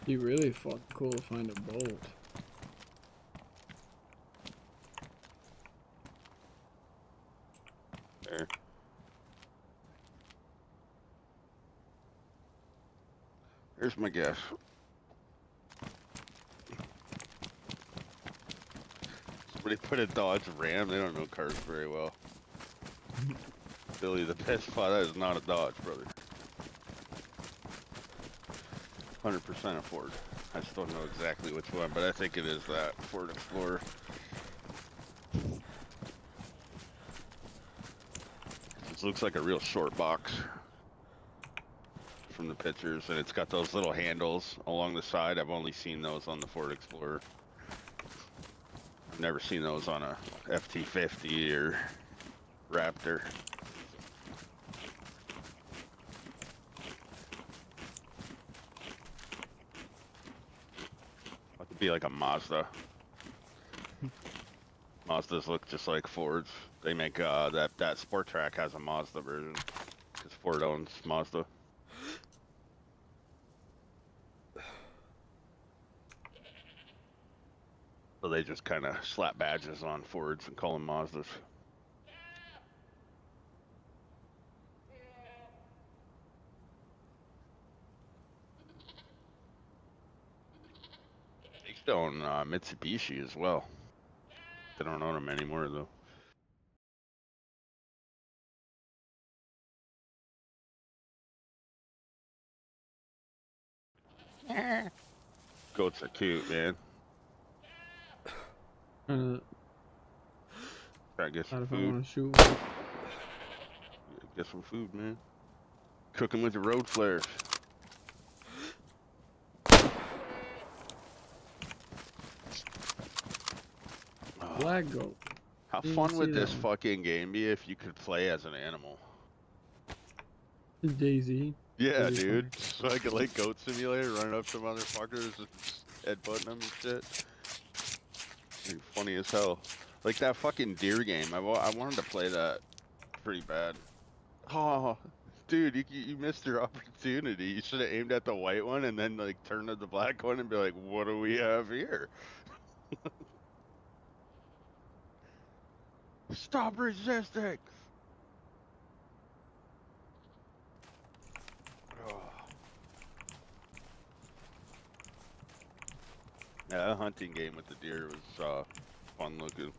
Be really fucking cool to find a boat. There. Here's my guess. Somebody put a Dodge Ram. They don't know cars very well. Billy, the best spot, that is not a Dodge, brother. 100% a Ford. I just don't know exactly which one, but I think it is that Ford Explorer. This looks like a real short box from the pictures, and it's got those little handles along the side. I've only seen those on the Ford Explorer. I've never seen those on a FT50 or Raptor. It could be like a Mazda. Mazdas look just like Fords. They make that Sport Track has a Mazda version because Ford owns Mazda. So they just kind of slap badges on Fords and call them Mazdas. They still own Mitsubishi as well. They don't own them anymore though. Goats are cute, man. Try to get some If I food. want to shoot. Get some food, man. Cooking with the road flares. Black goat. How Didn't fun see would that this one. fucking game be if you could play as an animal? Daisy. Yeah, That'd be dude. So I could like Goat Simulator, running up to motherfuckers and headbutting them and shit. It'd be funny as hell. Like that fucking deer game. I wanted to play that pretty bad. Oh, dude, you missed your opportunity. You should have aimed at the white one and then like turn to the black one and be like, what do we have here? Stop resisting! Oh. Yeah, that hunting game with the deer was fun looking.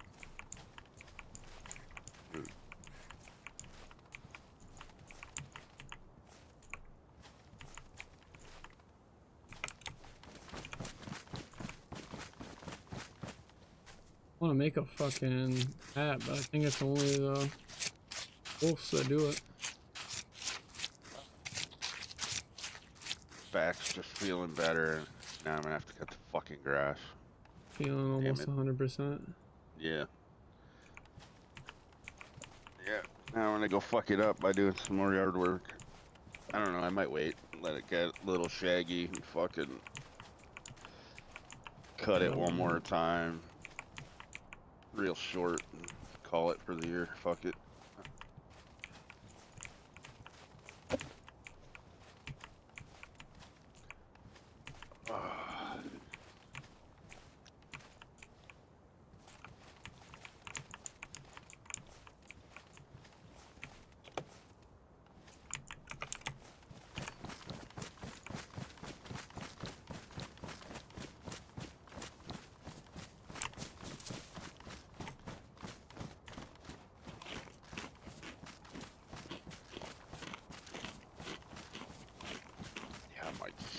want to make a fucking hat, but I think it's only the wolves that do it. Back's just feeling better. Now I'm gonna have to cut the fucking grass. Feeling almost 100%. Yeah. Yeah. Now I'm gonna go fuck it up by doing some more yard work. I don't know, I might wait and let it get a little shaggy and fucking cut it one more time. Real short and call it for the year. Fuck it.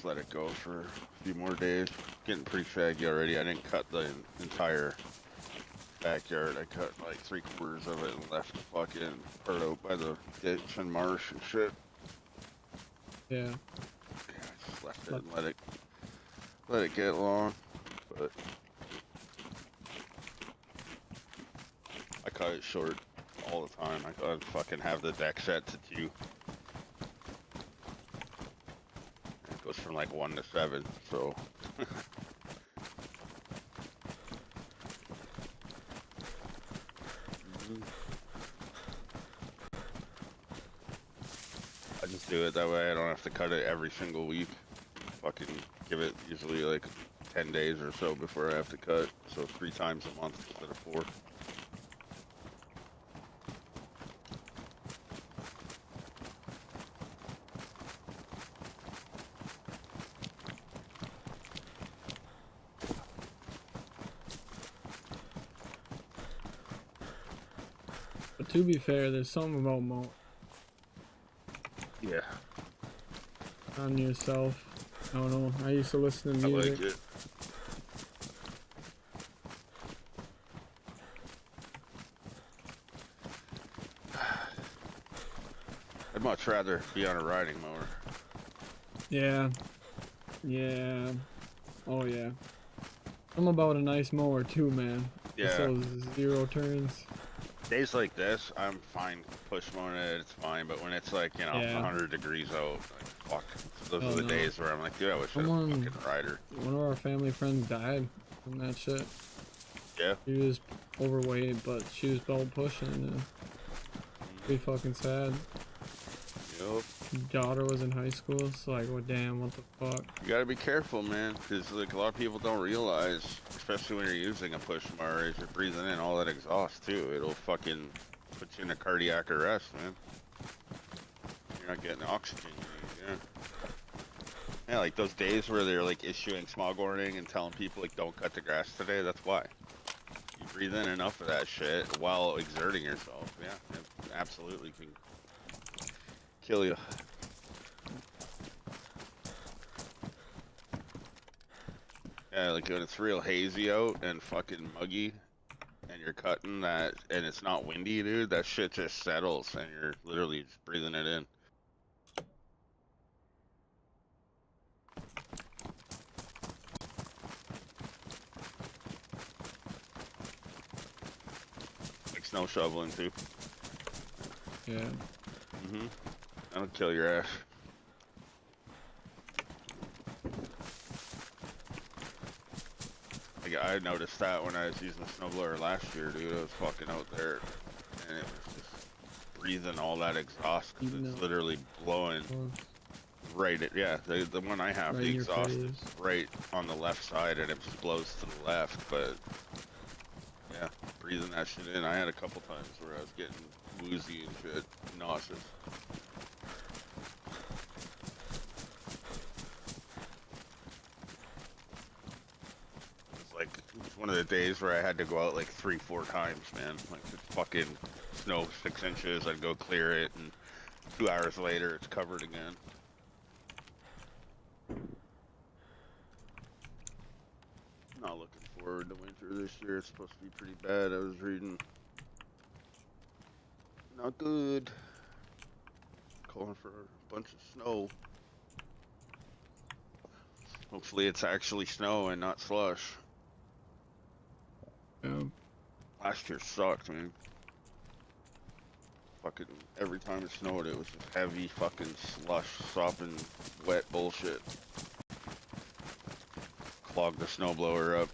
Let it go for a few more days. Getting pretty shaggy already. I didn't cut the entire backyard. I cut like 3/4 of it and left the fucking part out by the ditch and marsh and shit. Yeah. Yeah, I just left it and let it get long. But I cut it short all the time. I fucking have the deck set to 2. Goes from like 1 to 7, so I just do it that way I don't have to cut it every single week. Fucking give it usually like 10 days or so before I have to cut, so 3 times a month instead of 4. But to be fair, there's something about mowing. Yeah. On yourself. I don't know. I used to listen to music. I like it. I'd much rather be on a riding mower. Yeah. Yeah. Oh yeah. Something about a nice mower too, man. Yeah. Just those 0 turns. Days like this, I'm fine push mowing it, it's fine, but when it's like, you know, 100 degrees out, like, fuck. Those are the days where I'm like, dude, I wish I was a fucking rider. One of our family friends died from that shit. Yeah? She was overweight, but she was belt pushing, and pretty fucking sad. Yup. Daughter was in high school, so like, well, damn, what the fuck? You gotta be careful, man, because like a lot of people don't realize, especially when you're using a push mower, is you're breathing in all that exhaust too. It'll fucking put you in a cardiac arrest, man. You're not getting the oxygen you need, yeah, like those days where they're like issuing smog warning and telling people like don't cut the grass today, that's why. You breathe in enough of that shit while exerting yourself, yeah, it absolutely can kill you. Yeah, like when it's real hazy out and fucking muggy and you're cutting that and it's not windy, dude, that shit just settles and you're literally just breathing it in. Like snow shoveling too. Yeah. That'll kill your ass. Like, I noticed that when I was using the snowblower last year, dude. I was fucking out there, and it was just breathing all that exhaust. Cause it's literally blowing right at, yeah, the one I have, the exhaust is right on the left side, and it just blows to the left, but, yeah, breathing that shit in. I had a couple times where I was getting woozy and shit, nauseous. Like, it was one of the days where I had to go out like 3-4 times, man. Like, it's fucking snow 6 inches, I'd go clear it, and 2 hours later, it's covered again. Not looking forward to winter this year. It's supposed to be pretty bad. I was reading. Not good. Calling for a bunch of snow. Hopefully it's actually snow and not slush. Yeah. Last year sucked, man. Fucking every time it snowed, it was just heavy fucking slush, sopping, wet bullshit. Clogged the snowblower up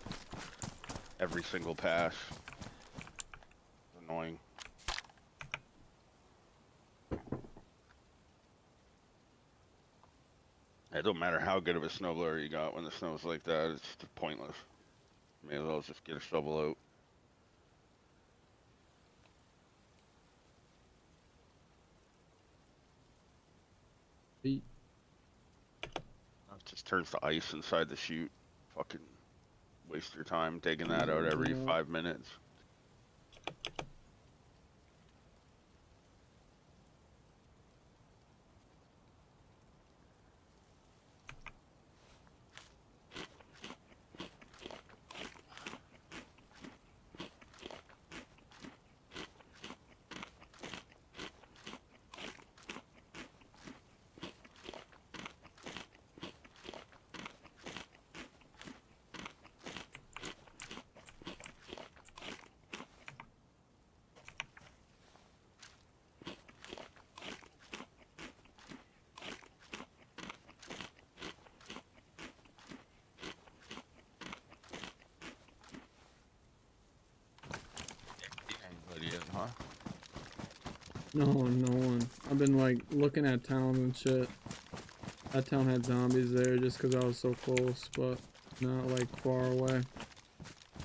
every single pass. Annoying. It don't matter how good of a snowblower you got when the snow's like that, it's just pointless. May as well just get a shovel out. Beat. It just turns to ice inside the chute. Fucking waste your time digging that out every 5 minutes. Huh? No, no one. I've been like looking at towns and shit. That town had zombies there just because I was so close, but not like far away.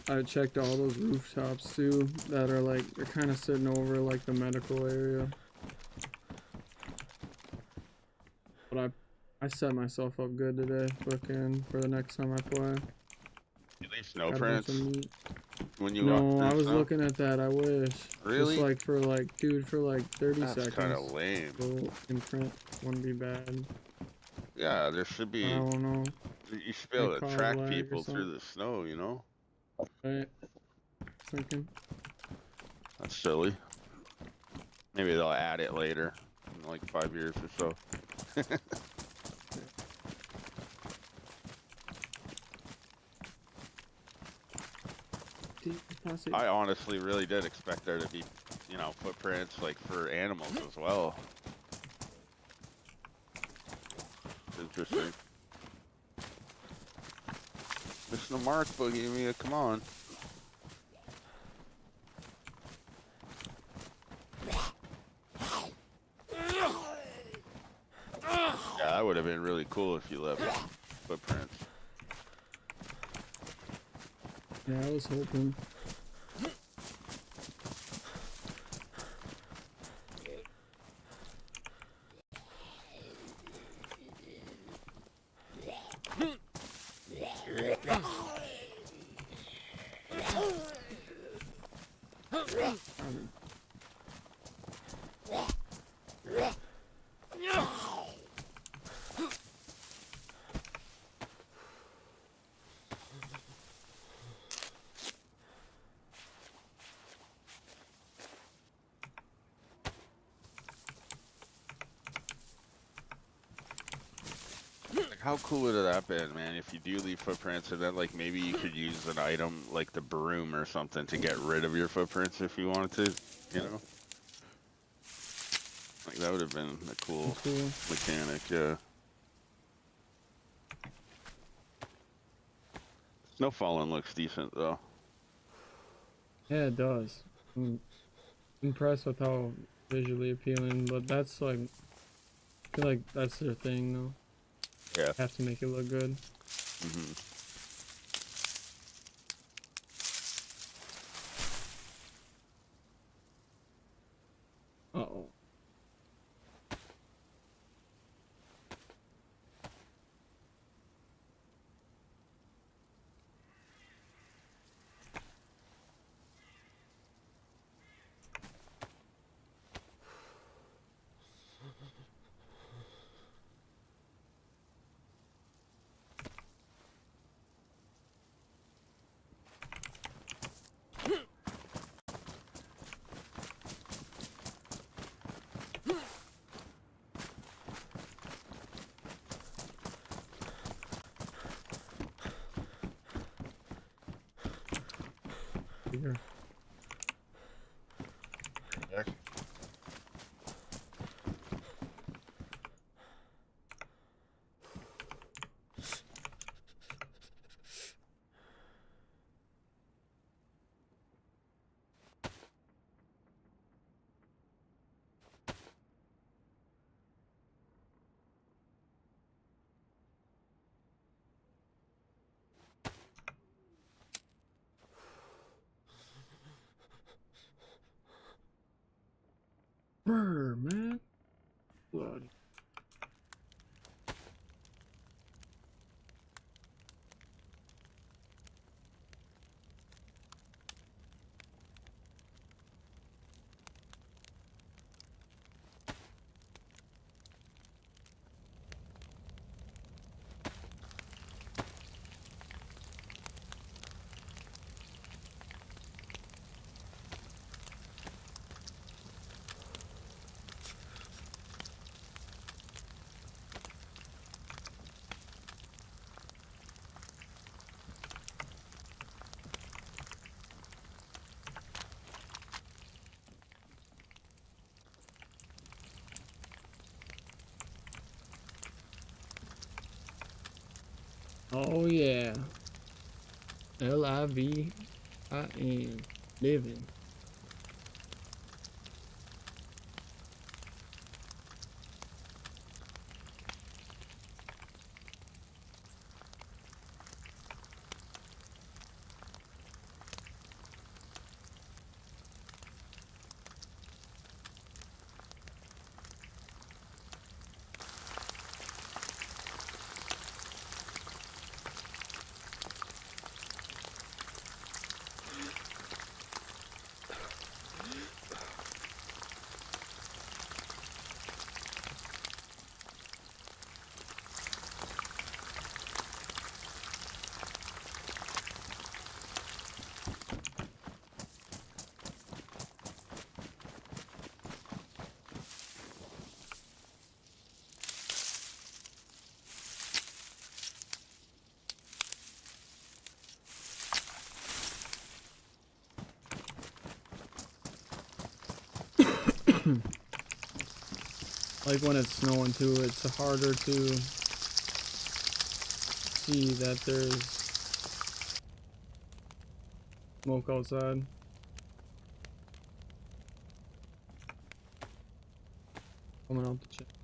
I checked all those rooftops too that are like, they're kind of sitting over like the medical area. But I set myself up good today, fucking, for the next time I play. You leave snow Got a bunch prints of meat. when you No, walk I through was snow? looking at that, I wish. Really? Just like for like, dude, for like 30 That's seconds. kind of lame. So imprint wouldn't be bad. Yeah, there should be. I don't know. You should be able Like to cause track lag or people something. through the snow, you know? Right. Thinking. That's silly. Maybe they'll add it later, in like 5 years or so. I honestly really did expect there to be, you know, footprints like for animals as well. Interesting. Missing the mark, Boogie. Come on. Yeah, that would have been really cool if you left footprints. Yeah, I was hoping. Like, how cool would that have been, man, if you do leave footprints and then, like, maybe you could use an item like the broom or something to get rid of your footprints if you wanted to, you know? Like, that would have been a cool mechanic, yeah. Snow falling looks decent, though. Yeah, it does. I'm impressed with how visually appealing, but that's like, I feel like that's their thing though. Yeah. Have to make it look good. Mm-hmm. Uh-oh. here. Heck. Brr, man. Blood. Oh yeah. LIVIN. Living. Like when it's snowing too, it's harder to see that there's smoke outside. Coming out the chest.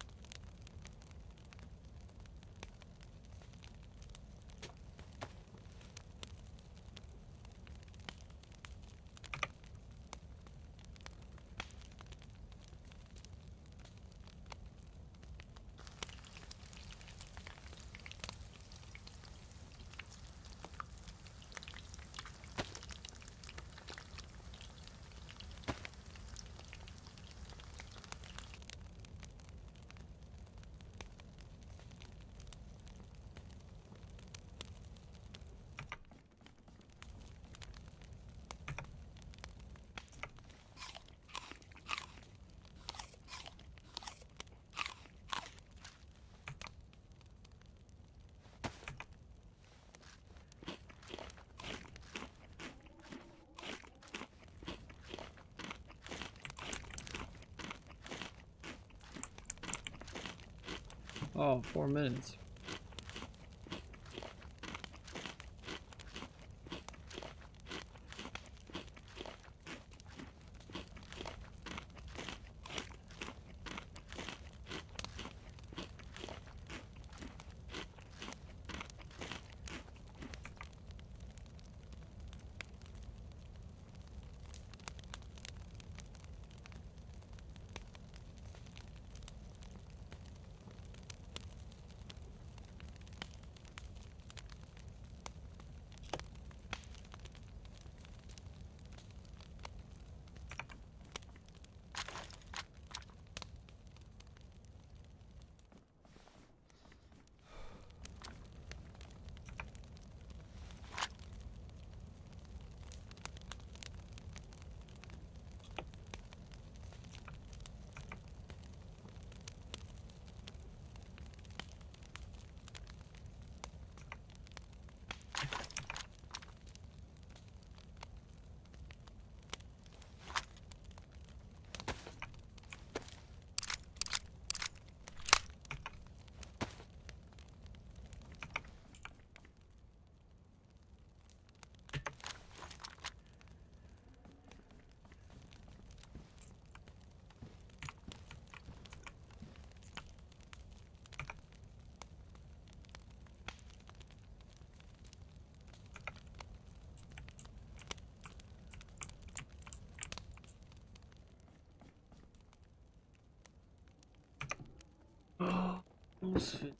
Oh, 4 minutes. Almost fit.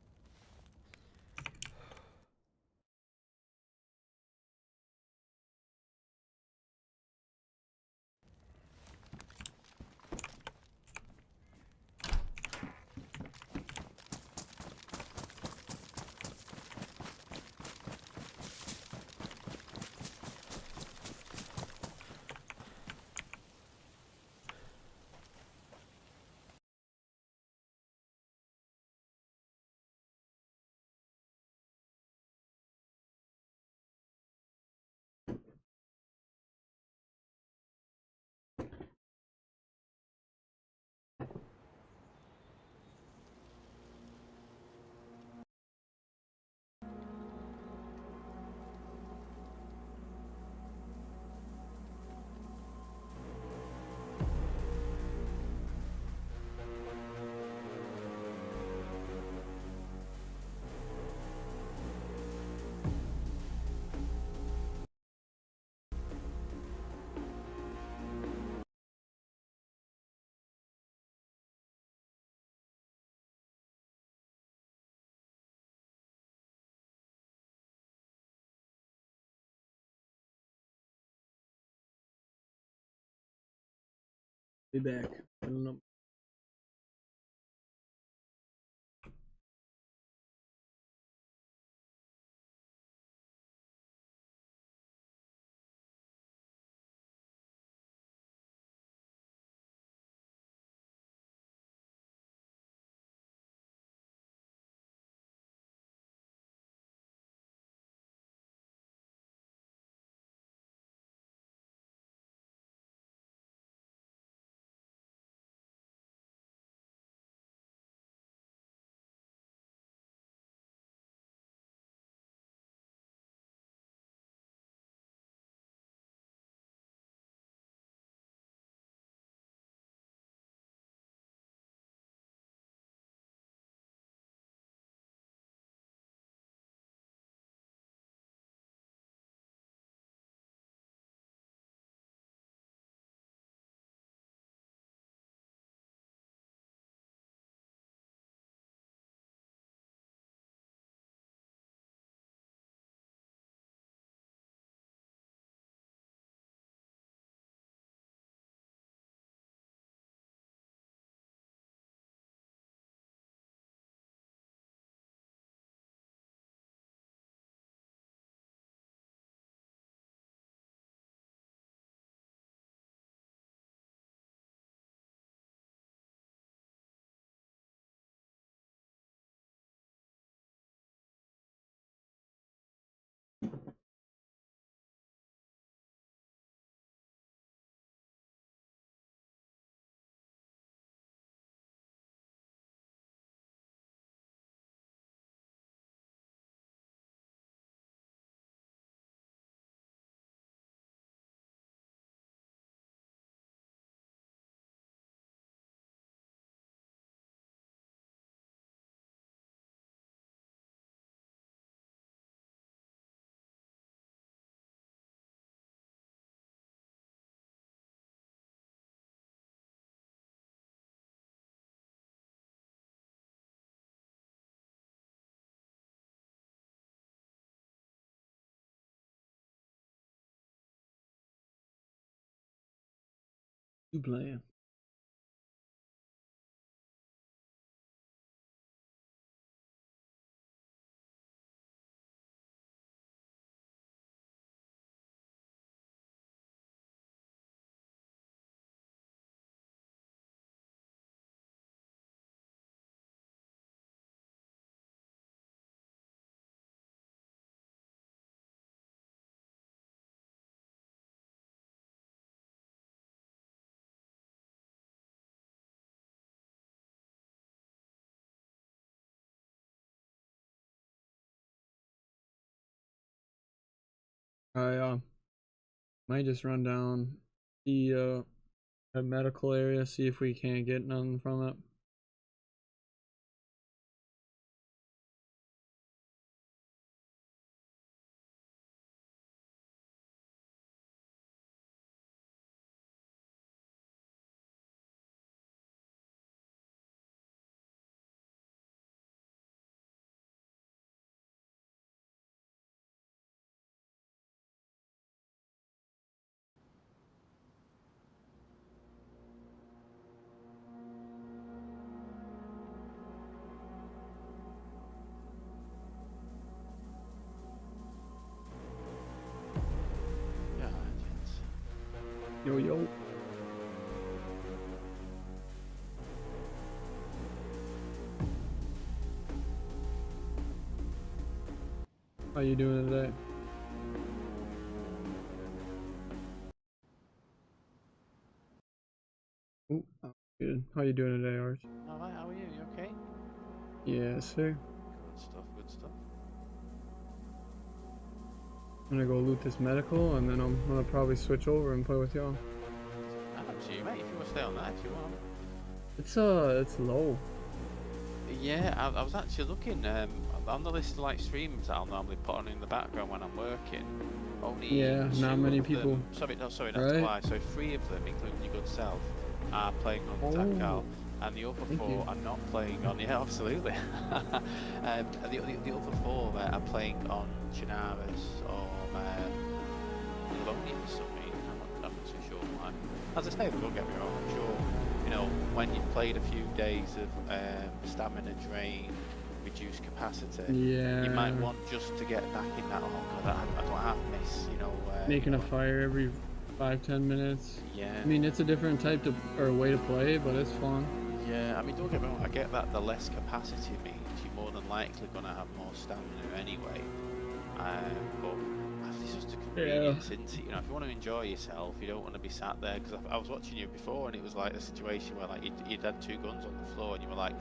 Be back. I don't know. You playing? I might just run down the medical area, see if we can't get nothing from it. Yo, yo. How you doing today? Ooh, oh, good. How you doing today, Arch? Alright, how are you? You okay? Yes, sir. Good stuff, good stuff. I'm gonna go loot this medical, and then I'm gonna probably switch over and play with y'all. Up to you, mate, if you want to stay on that, if you want. It's low. Yeah, I was actually looking on the list of like streams that I'll normally put on in the background when I'm working. Only Yeah, not many people. Sorry, that's Right? why. So 3 of them, including your good self, are playing on Zakal, and the other 4 are not playing on. Yeah, absolutely. The other 4 are playing on Chinaris or Lonely for some reason. I'm not too sure why. As I say, don't get me wrong. I'm sure, you know, when you've played a few days of stamina drain, reduced capacity, Yeah. you might want just to get back in that hole. I don't have miss, you know. Making a fire every 5-10 minutes. Yeah. I mean, it's a different type or way to play, but it's fun. Yeah, I mean, don't get me wrong, I get that the less capacity means you're more than likely going to have more stamina anyway. But it's just a convenience, isn't it? You know, if you want to enjoy yourself, you don't want to be sat there, because I was watching you before and it was like a situation where like you'd had 2 guns on the floor and you were like,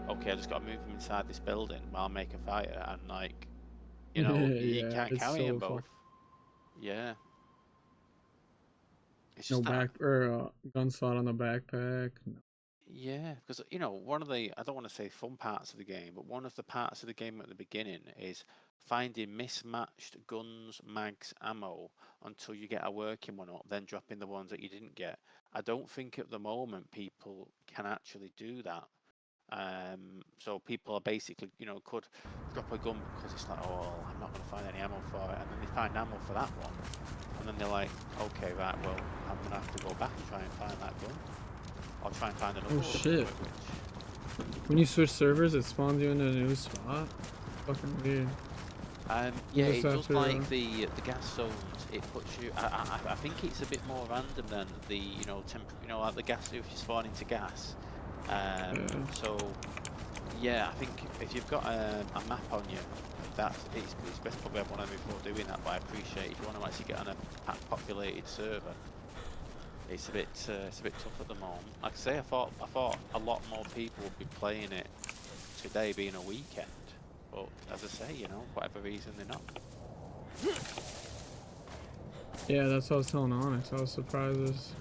okay, I just got to move them inside this building while I make a fire, and like, you know, you Yeah, can't it's carry so them fun. both. Yeah. It's No just that. back or gun slot on the backpack. No. Yeah, because you know, one of the, I don't want to say fun parts of the game, but one of the parts of the game at the beginning is finding mismatched guns, mags, ammo until you get a working one up, then dropping the ones that you didn't get. I don't think at the moment people can actually do that. So people are basically, you know, could drop a gun because it's like, oh, well, I'm not going to find any ammo for it, and then they find ammo for that one, and then they're like, okay, right, well, I'm going to have to go back and try and find that gun. I'll try and find another Oh one. shit. When you switch servers, it spawns you in a new spot. Fucking weird. Yeah, it does like the gas zones. It puts you. I think it's a bit more random than the, you know, like the gas if you spawn into gas. So yeah, I think if you've got a map on you, it's best probably have one of them before doing that. But I appreciate if you want to actually get on a populated server, it's a bit tough at the moment. Like I say, I thought a lot more people would be playing it today, being a weekend. But as I say, you know, whatever reason they're not. Yeah, that's what I was telling Onyx. I was surprised there's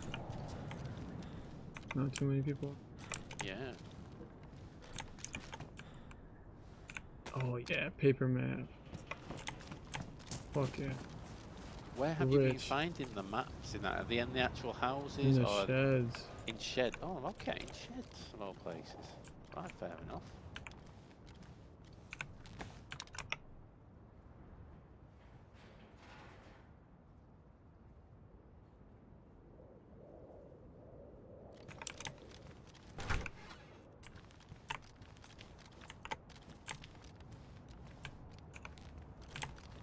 not too many people. Yeah. Oh yeah, paper map. Fuck yeah. Where have you been finding the maps in that? Are they in the actual houses in the or sheds? in shed? Oh, okay, in sheds of all places. Right, fair enough.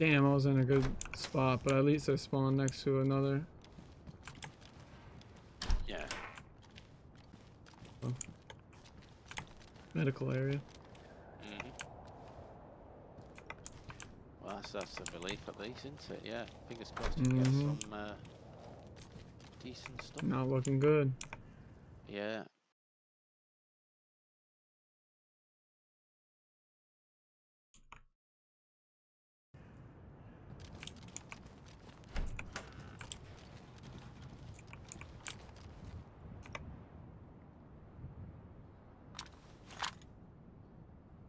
Damn, I was in a good spot, but at least I spawned next to another. Yeah. Oh. Medical area. Well, that's a relief at least, isn't it? Yeah. Fingers crossed you get some decent stuff. Not looking good. Yeah.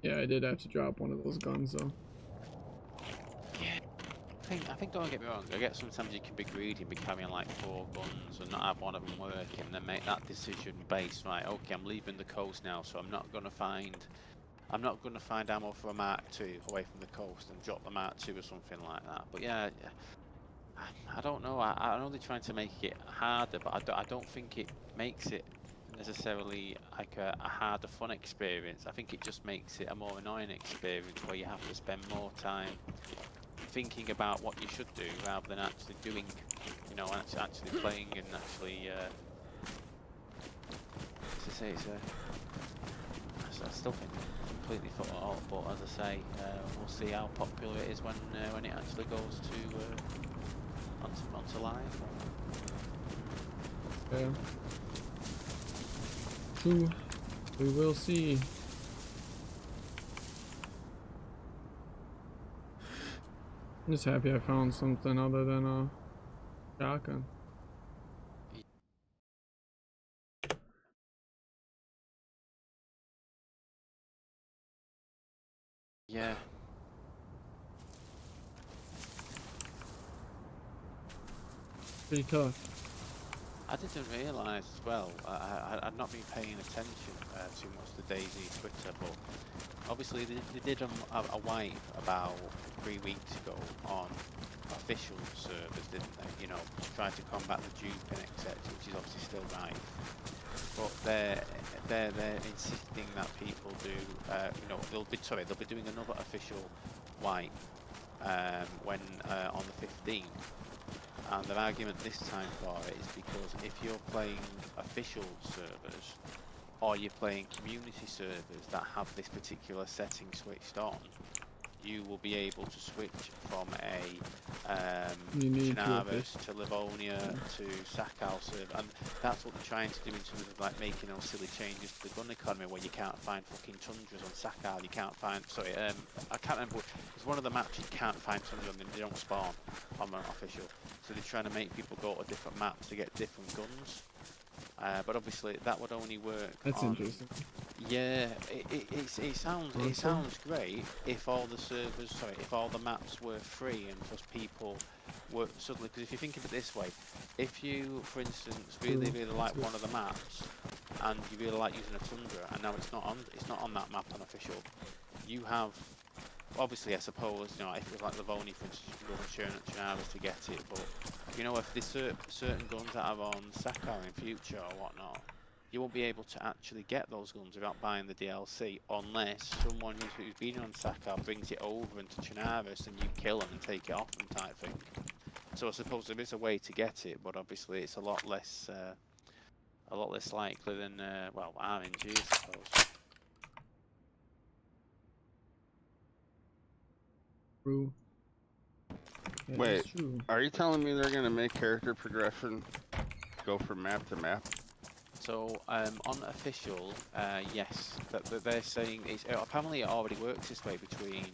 Yeah, I did have to drop one of those guns though. Yeah. I think don't get me wrong, I get sometimes you can be greedy and be carrying like 4 guns and not have one of them working, and then make that decision based, right, okay, I'm leaving the coast now, so I'm not gonna find ammo for a Mark II away from the coast and drop the Mark II or something like that. But yeah, I don't know. I know they're trying to make it harder, but I don't think it makes it necessarily like a harder fun experience. I think it just makes it a more annoying experience where you have to spend more time thinking about what you should do rather than actually doing, you know, actually playing and actually. As I say, I still think completely put it out, but as I say, we'll see how popular it is when it actually goes to onto live. Yeah. True. We will see. I'm just happy I found something other than a shotgun. Yeah. Pretty tough. I didn't realise as well, I'd not been paying attention too much to Dayz Twitter, but obviously they did a wipe about 3 weeks ago on official servers, didn't they? You know, to try to combat the duping, etc., which is obviously still right. But they're insisting that people do, you know, they'll be doing another official wipe when on the 15th. And their argument this time for it is because if you're playing official servers or you're playing community servers that have this particular setting switched on, you will be able to switch from a Chernarus to Livonia to Sakal server, and that's what they're trying to do in terms of like making those silly changes to the gun economy where you can't find fucking tundras on Sakal, you can't find, sorry, I can't remember, it's one of the maps you can't find tundras on, they don't spawn on an official, so they're trying to make people go to different maps to get different guns. But obviously that would only work. That's interesting. Yeah, it sounds great if all the servers, sorry, if all the maps were free and just people were suddenly. Because if you think of it this way, if you, for instance, really like one of the maps and you really like using a tundra, and now it's not on that map on official, you have. Obviously, I suppose, you know, if it was like Livonia, for instance, you could go on Chernarus to get it, but, you know, if there's certain guns that are on Sakar in future or whatnot, you won't be able to actually get those guns without buying the DLC, unless someone who's been on Sakar brings it over into Chernarus and you kill them and take it off them type thing. So I suppose there is a way to get it, but obviously it's a lot less likely than, well, RNG, I suppose. True. Wait, are you telling me they're gonna make character progression go from map to map? So on official, yes, but they're saying apparently it already works this way between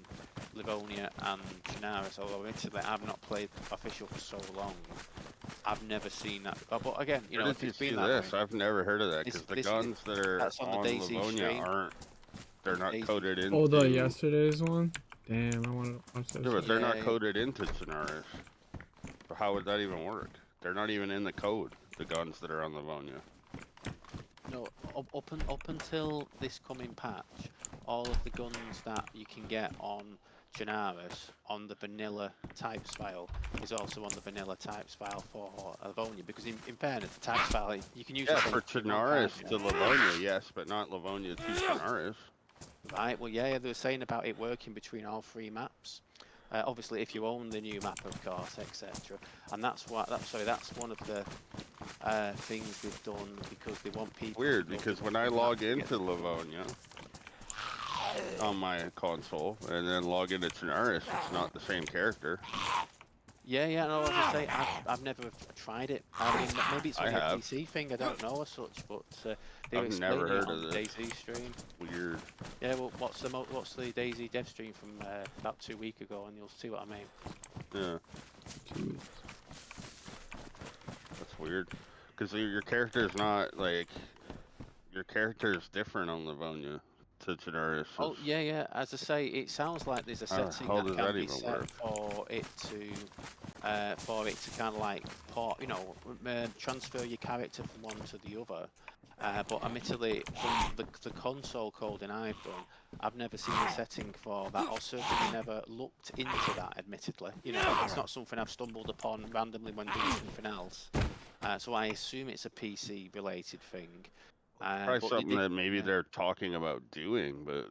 Livonia and Chernarus. Although admittedly I've not played official for so long, I've never seen that. Oh, but again, you know, if it's been that way, I've never heard of that because the guns that are on Livonia they're not coded into. Oh, the yesterday's one. Damn, I want to watch that. Yeah, but they're not coded into Chernarus. So how would that even work? They're not even in the code, the guns that are on Livonia. No, up until this coming patch, all of the guns that you can get on Chernarus on the vanilla types file is also on the vanilla types file for Livonia, because in fairness, the types file, you can use it for Chernarus to Livonia, yes, but not Livonia to Chernarus. Right, well, yeah, they were saying about it working between all 3 maps. Obviously, if you own the new map, of course, etc. And that's one of the things they've done because they want people. Weird, because when I log into Livonia on my console and then log into Chernarus, it's not the same character. Yeah, no, as I say, I've never tried it. I mean, maybe it's a PC thing, I don't know as such, but they were explaining it on the Dayz stream. Weird. Yeah, well, what's the Dayz dev stream from about 2 weeks ago, and you'll see what I mean. Yeah. That's weird, because your character is not like your character is different on Livonia to Chernarus. Oh yeah. As I say, it sounds like there's a setting that can be set for it to kind of like transfer your character from one to the other. But admittedly, from the console coding I've done, I've never seen a setting for that, or certainly never looked into that. Admittedly, you know, it's not something I've stumbled upon randomly when doing something else. So I assume it's a PC-related thing. Probably something that maybe they're talking about doing, but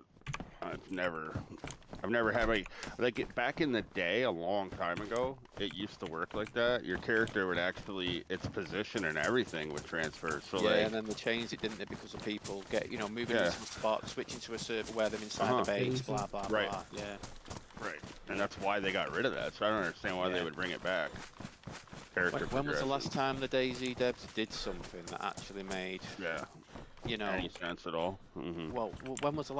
I've never I've never had back in the day, a long time ago, it used to work like that. Your character would actually, its position and everything would transfer. So yeah, like, and then they changed it, didn't they? Because of people moving into a spot, switching to a server where they're inside the base, blah blah blah. Yeah. Right. And that's why they got rid of that. So I don't understand why they would bring it back. When was the last time the DayZ devs did something that actually made any sense at all? Well, when was the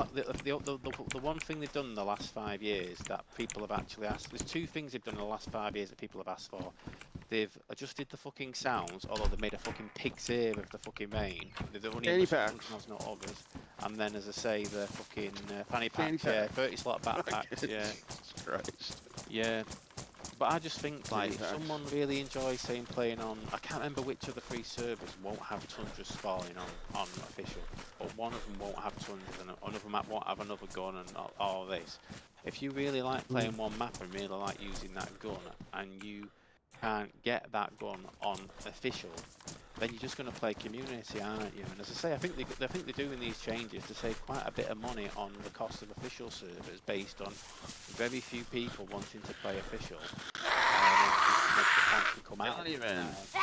one thing they've done in the last 5 years that people have actually asked? There's two things they've done in the last 5 years that people have asked for. They've adjusted the fucking sounds, although they've made a fucking pig's ear of the fucking main. They've only fanny packs, not others. And then, as I say, the fucking fanny packs, 30 slot backpacks, Jesus Christ. Yeah. But I just think, like, if someone really enjoys playing on, I can't remember which of the 3 servers won't have tundras spawning on official, but one of them won't have tundras, and one of them won't have another gun and all this. If you really like playing one map and really like using that gun, and you can't get that gun on official, then you're just going to play community, aren't you? And as I say, I think they're doing these changes to save quite a bit of money on the cost of official servers, based on very few people wanting to play official.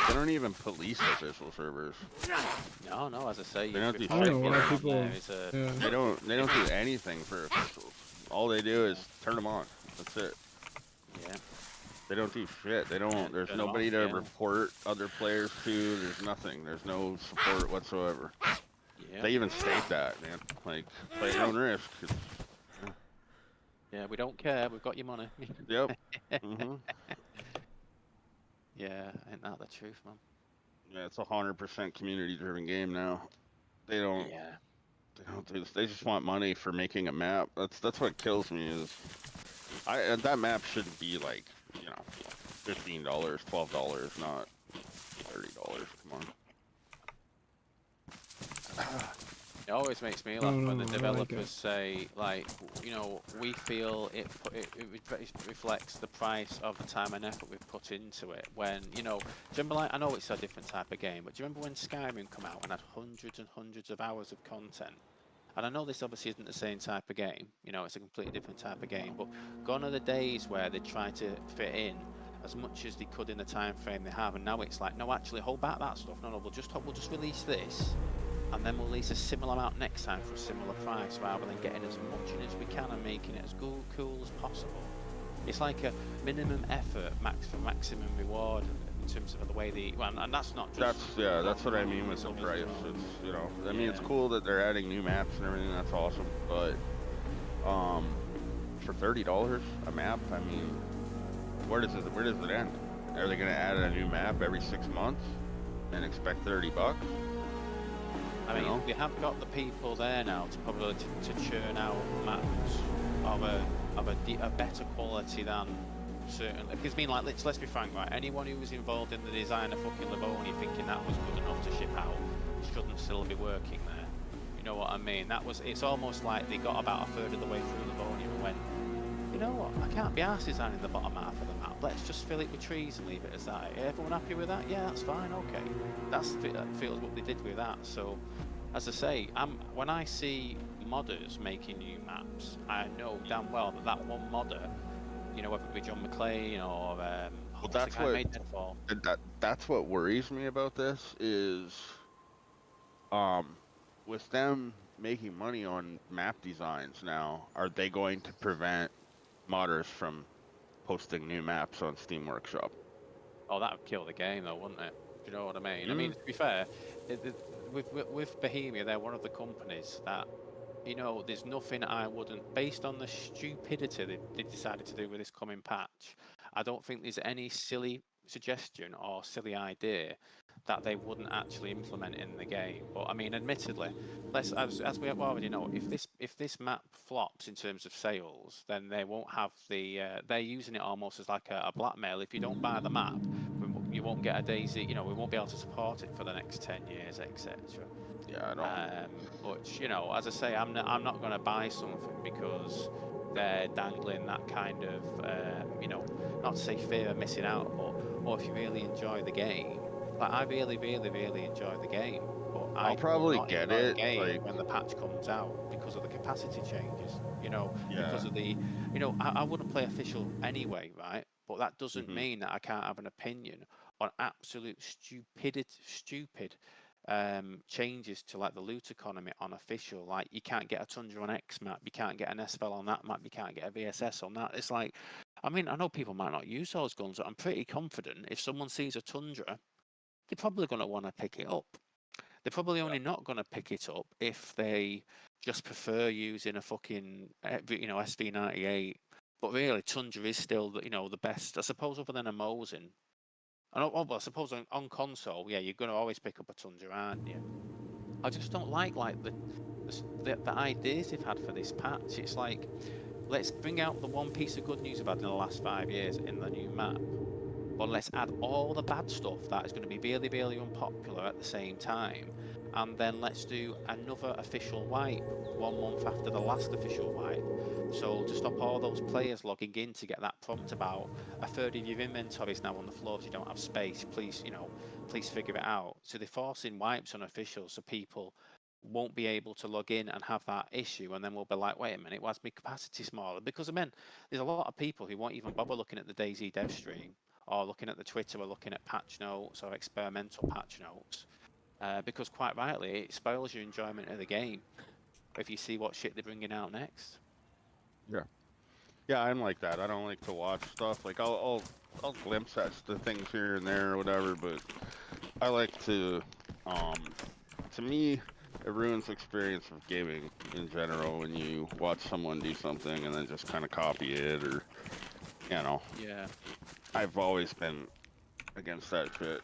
They don't even police official servers. No, as I say, they don't do they don't do anything for officials. All they do is turn them on. That's it. Yeah. They don't do shit. They don't. There's nobody to report other players to. There's nothing. There's no support whatsoever. Yeah. They even state that, man. Like, play at your own risk. Yeah, we don't care. We've got your money. Yep. Yeah, ain't that the truth, man? Yeah, it's 100% community-driven game now. They don't. Yeah. They don't do this. They just want money for making a map. That's what kills me. Is that map shouldn't be like, $15, $12, not $30. Come on. It always makes me laugh when the developers say, like, we feel it reflects the price of the time and effort we've put into it. When, do you remember, like, I know it's a different type of game, but do you remember when Skyrim come out and had hundreds and hundreds of hours of content? And I know this obviously isn't the same type of game, it's a completely different type of game, but gone are the days where they try to fit in as much as they could in the time frame they have, and now it's like, no, actually, hold back that stuff. No, we'll just release this, and then we'll release a similar amount next time for a similar price, rather than getting as much in as we can and making it as cool as possible. It's like a minimum effort, maximum reward in terms of the way and that's not just... That's what I mean with the price. It's, I mean, it's cool that they're adding new maps and everything. That's awesome, but for $30 a map, I mean, where does it end? Are they going to add a new map every 6 months and expect $30? I mean, we have got the people there now to probably to churn out maps of a better quality than certain. Because, I mean, like, let's be frank, right? Anyone who was involved in the design of fucking Livonia thinking that was good enough to ship out shouldn't still be working there. You know what I mean? It's almost like they got about a third of the way through Livonia and went, you know what? I can't be arsed designing the bottom half of the map. Let's just fill it with trees and leave it as that. Everyone happy with that? Yeah, that's fine. Okay, that feels what they did with that. So, as I say, when I see modders making new maps, I know damn well that one modder, whether it be John McClane or that's what worries me about this is, with them making money on map designs now, are they going to prevent modders from posting new maps on Steam Workshop? Oh, that would kill the game, though, wouldn't it? Do you know what I mean? I mean, to be fair, with Bohemia, they're one of the companies that, there's nothing I wouldn't, based on the stupidity they decided to do with this coming patch, I don't think there's any silly suggestion or silly idea that they wouldn't actually implement in the game. But I mean, admittedly, as we already know, if this map flops in terms of sales, then they won't have they're using it almost as like a blackmail. If you don't buy the map, you won't get a Dayz. We won't be able to support it for the next 10 years, etc. Yeah, I don't. But as I say, I'm not going to buy something because they're dangling that kind of not to say fear of missing out, or if you really enjoy the game. Like, I really, really, really enjoy the game, but I'll I probably not get enjoy the it, game like, when the patch comes out because of the capacity changes. You know, yeah. because of the, you know, I wouldn't play official anyway, right? But that doesn't Hmm. mean that I can't have an opinion on absolute stupid changes to like the loot economy on official. Like you can't get a Tundra on X map, you can't get an SFL on that map, you can't get a VSS on that. It's like, I mean, I know people might not use those guns, but I'm pretty confident if someone sees a Tundra, they're probably going to want to pick it up. They're probably only not going to pick it up if they just prefer using a fucking, you know, SV98. But really, Tundra is still, you know, the best, I suppose, other than a Mosin. And well, I suppose on console, yeah, you're going to always pick up a Tundra, aren't you? I just don't like the ideas they've had for this patch. It's like, let's bring out the one piece of good news about in the last 5 years in the new map. But let's add all the bad stuff that is going to be really, really unpopular at the same time. And then let's do another official wipe 1 month after the last official wipe. So to stop all those players logging in to get that prompt about a third of your inventory is now on the floor if you don't have space, please, you know, please figure it out. So they're forcing wipes on officials so people won't be able to log in and have that issue, and then we'll be like, wait a minute, why's my capacity smaller? Because I mean, there's a lot of people who won't even bother looking at the Dayz dev stream or looking at the Twitter or looking at patch notes or experimental patch notes, because quite rightly, it spoils your enjoyment of the game if you see what shit they're bringing out next. Yeah. Yeah, I'm like that. I don't like to watch stuff. Like I'll glimpse at the things here and there or whatever, but I like to me, it ruins the experience of gaming in general when you watch someone do something and then just kind of copy it, or, you know. Yeah. I've always been against that shit.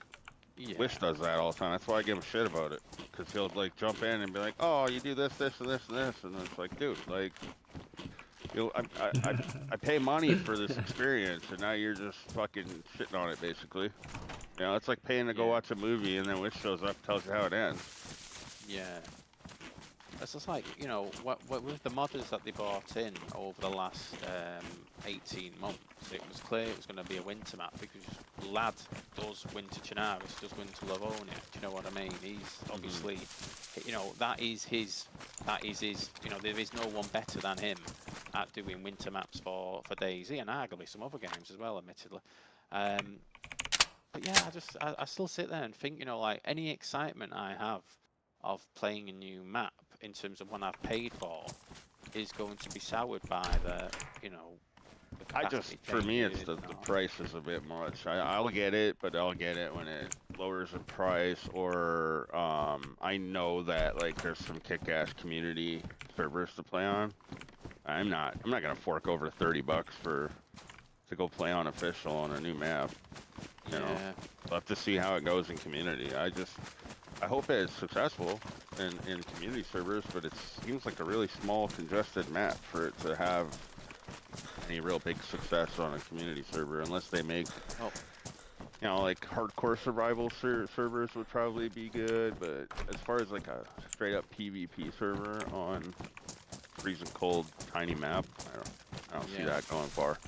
Yeah. Wish does that all the time. That's why I give him shit about it. Because he'll, like, jump in and be like, oh, you do this, this, and this, and this. And it's like, dude, like, I pay money for this experience, and now you're just fucking shitting on it, basically. You know, it's like paying to go watch a movie, and then Wish shows up, tells you how it ends. Yeah. It's just like, you know, with the modders that they brought in over the last 18 months, it was clear it was going to be a winter map because Lad does winter Chinaris, does winter Livonia. Do you know what I mean? He's obviously, you know, that is his, you know, there is no one better than him at doing winter maps for Dayz and arguably some other games as well, admittedly. But yeah, I still sit there and think, you know, like any excitement I have of playing a new map in terms of one I've paid for is going to be soured by the, you know, the for me, it's the price is a bit much. I'll get it, but I'll get it when it lowers the price, or I know that like there's some kick-ass community servers to play on. I'm not gonna fork over $30 to go play on official on a new map. You know, we'll have to see how it goes in community. I hope it's successful in community servers, but it seems like a really small, congested map for it to have any real big success on a community server, unless they make, you know, like hardcore survival servers would probably be good, but as far as like a straight up PvP server on freezing cold, tiny map, I don't see that going far.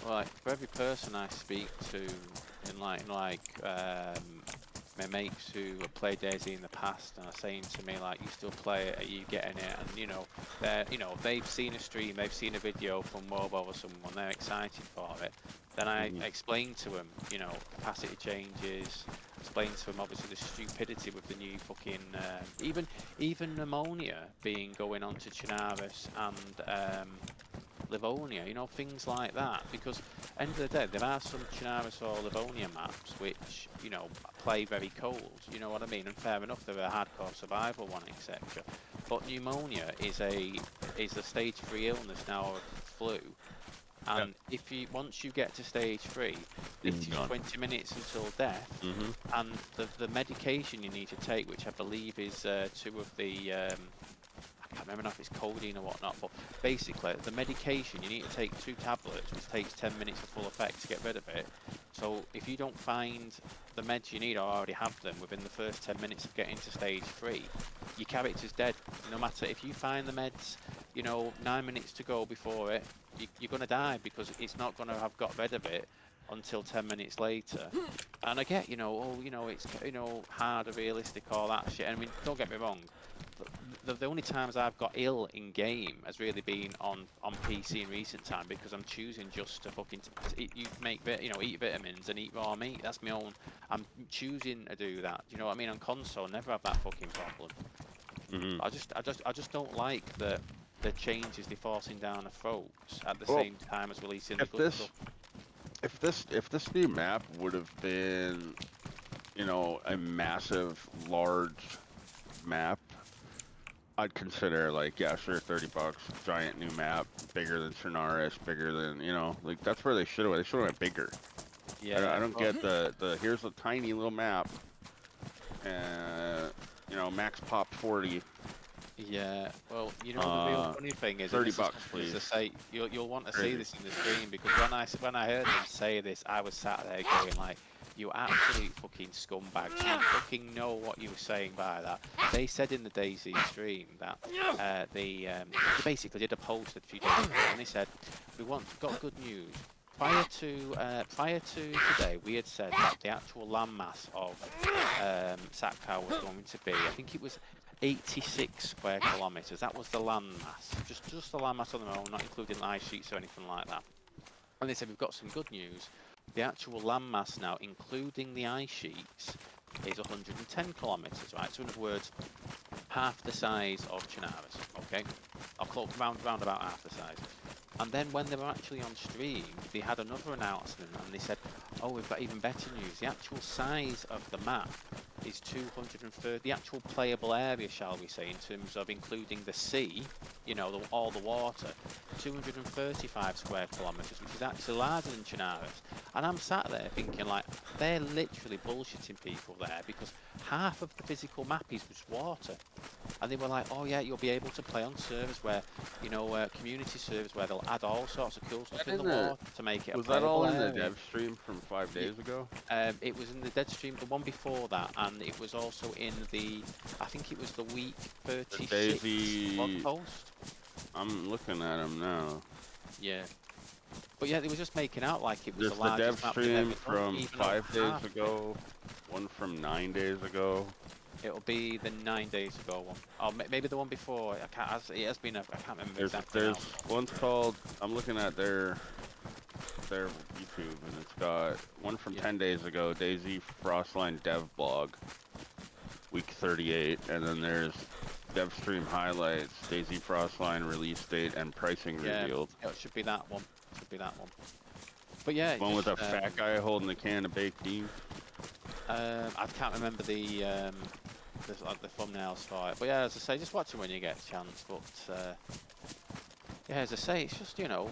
Well, like, for every person I speak to in like my mates who have played Dayz in the past and are saying to me like, you still play it, are you getting it? And you know, they've seen a stream, they've seen a video from mobile or someone, they're excited for it. Then I explain to them, you know, capacity changes, explain to them obviously the stupidity with the new fucking even Ammonia being going on to Chinaris and Livonia, you know, things like that, because end of the day there are some Chinaris or Livonia maps which, you know, play very cold, you know what I mean, and fair enough, they're a hardcore survival one, etc. But pneumonia is a stage 3 illness now of flu, and if you once you get to stage 3, it is 20 minutes until death, and the medication you need to take, which I believe is 2 of the I can't remember if it's codeine or whatnot, but basically the medication, you need to take 2 tablets, which takes 10 minutes for full effect to get rid of it. So if you don't find the meds you need or already have them within the first 10 minutes of getting to stage 3, your character's dead. No matter if you find the meds, you know, 9 minutes to go before it, you're going to die because it's not going to have got rid of it. until 10 minutes later. And I get, you know, oh, you know, it's, you know, harder, realistic, all that shit. I mean, don't get me wrong. The only times I've got ill in game has really been on PC in recent time, because I'm choosing just to fucking eat vitamins and eat raw meat. That's my own. I'm choosing to do that. You know what I mean? On console, never have that fucking problem. Mm-hmm. I just don't like the changes they're forcing down the throats at the same time as releasing the good stuff. If this new map would have been, you know, a massive, large map, I'd consider, like, yeah, sure, $30, giant new map, bigger than Chernarus, bigger than, you know, like, that's where they should have went. They should have went bigger. Yeah. I don't get the here's a tiny little map, and, you know, max pop 40. Yeah, well, you know, the real funny thing is, $30, please. To say, you'll want to see this in the stream, because when I heard them say this, I was sat there going like, you absolute fucking scumbag. You fucking know what you were saying by that. They said in the Dayz stream that they basically did a post a few days ago, and they said, got good news. Prior to today, we had said that the actual landmass of Sakar was going to be, I think it was 86 square kilometers. That was the landmass, just the landmass on their own, not including ice sheets or anything like that. And they said, we've got some good news. The actual landmass now, including the ice sheets, is 110 kilometers, right? So in other words, half the size of Chernarus, okay? I'll call round about half the size. And then when they were actually on stream, they had another announcement, and they said, oh, we've got even better news. The actual size of the map is 230, the actual playable area, shall we say, in terms of including the sea, you know, all the water, 235 square kilometers, which is actually larger than Chernarus. And I'm sat there thinking, like, they're literally bullshitting people there, because half of the physical map is just water. And they were like, oh yeah, you'll be able to play on servers where, you know, community servers where they'll add all sorts of cool stuff in the water to make it a playable area. Was that all in the dev stream from 5 days ago? It was in the dev stream, the one before that, and it was also in the, I think it was the week 36 blog post. I'm looking at them now. Yeah. But yeah, they were just making out like it was There's the largest dev stream from 5 days ago, one from 9 days ago. It'll be the 9 days ago one. Oh, maybe the one before. I can't. It has been. I can't remember exactly. There's one's called. I'm looking at their YouTube, and it's got one from 10 days ago. Dayz Frostline dev blog, week 38, and then there's dev stream highlights, Dayz Frostline release date and pricing revealed. Yeah, it should be that one. But yeah, one with a fat guy holding a can of baked beans. I can't remember the thumbnails for it, but yeah, as I say, just watch it when you get a chance. But yeah, as I say, it's just, you know,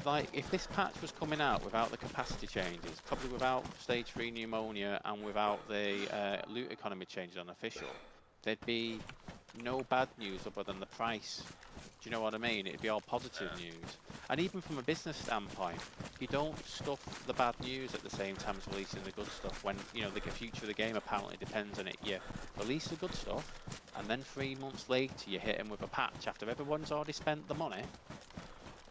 like, if this patch was coming out without the capacity changes, probably without stage 3 pneumonia, and without the loot economy changes on official, there'd be no bad news other than the price. Do you know what I mean? It'd be all positive news. And even from a business standpoint, you don't stuff the bad news at the same time as releasing the good stuff, when, you know, the future of the game apparently depends on it. You release the good stuff, and then 3 months later you hit them with a patch after everyone's already spent the money,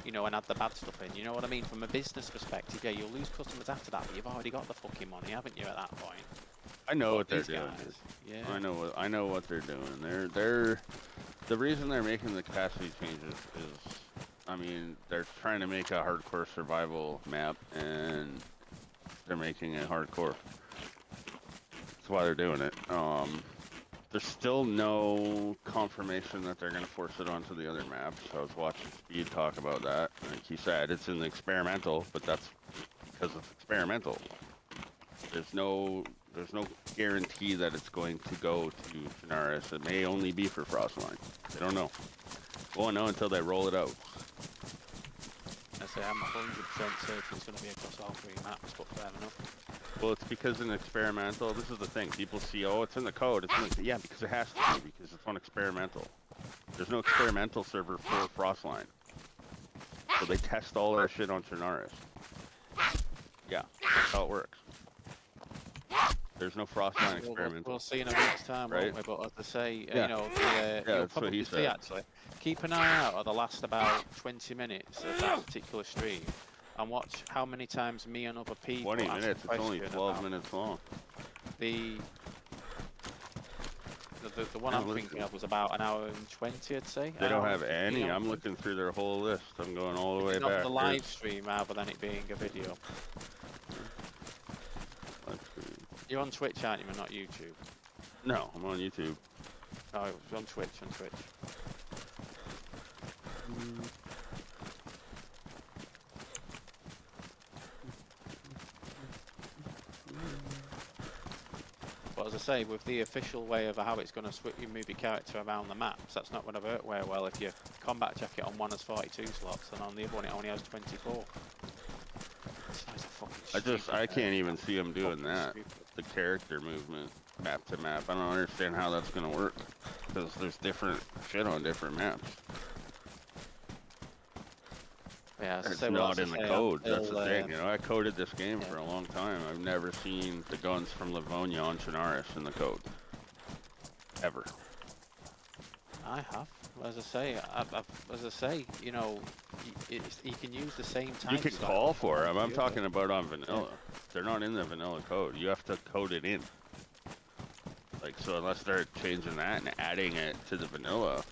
you know, and add the bad stuff in. You know what I mean? From a business perspective, yeah, you'll lose customers after that, but you've already got the fucking money, haven't you, at that point? I know what they're doing. Yeah. I know what they're doing. They're the reason they're making the capacity changes is, I mean, they're trying to make a hardcore survival map, and they're making it hardcore. That's why they're doing it. There's still no confirmation that they're going to force it onto the other maps. I was watching Speed talk about that. Like he said, it's in the experimental, but that's because it's experimental. There's no guarantee that it's going to go to Chernarus. It may only be for Frostline. They don't know. Won't know until they roll it out. I say I'm 100% certain it's going to be across all 3 maps, but fair enough. Well, it's because in experimental, this is the thing. People see, oh, it's in the code. It's in the, yeah, because it has to be, because it's on experimental. There's no experimental server for Frostline. So they test all that shit on Chernarus. Yeah, that's how it works. There's no Frostline experimental. We'll see in a week's time, right? Won't we? But as I say, you know, you'll probably see, actually. Keep an eye out at the last about 20 minutes of that particular stream, and watch how many times me and other people 20 ask minutes. a It's only question 12 about minutes long. the one I'm thinking of was about an hour and 20, I'd say. They An don't hour have and 15, any. hour I'm 20. looking through their whole list. I'm going all the way Not back. the live stream rather than it being a video. You're on Twitch, aren't you, and not YouTube? No, I'm on YouTube. Oh, it was on Twitch, But as I say, with the official way of how it's going to switch, you move your character around the maps, that's not going to work very well if your combat jacket on one has 42 slots and on the other one it only has 24. I can't even see them doing that. The character movement, map to map. I don't understand how that's gonna work. Because there's different shit on different maps. Yeah, it's not in the code. That's the thing. You know, I coded this game yeah. for a long time. I've never seen the guns from Livonia on Chernarus in the code. Ever. I have. As I say, you know, you can use the same time. You can call for them. I'm talking about on vanilla. Yeah. They're not in the vanilla code. You have to code it in. Like, so unless they're changing that and adding it to the vanilla.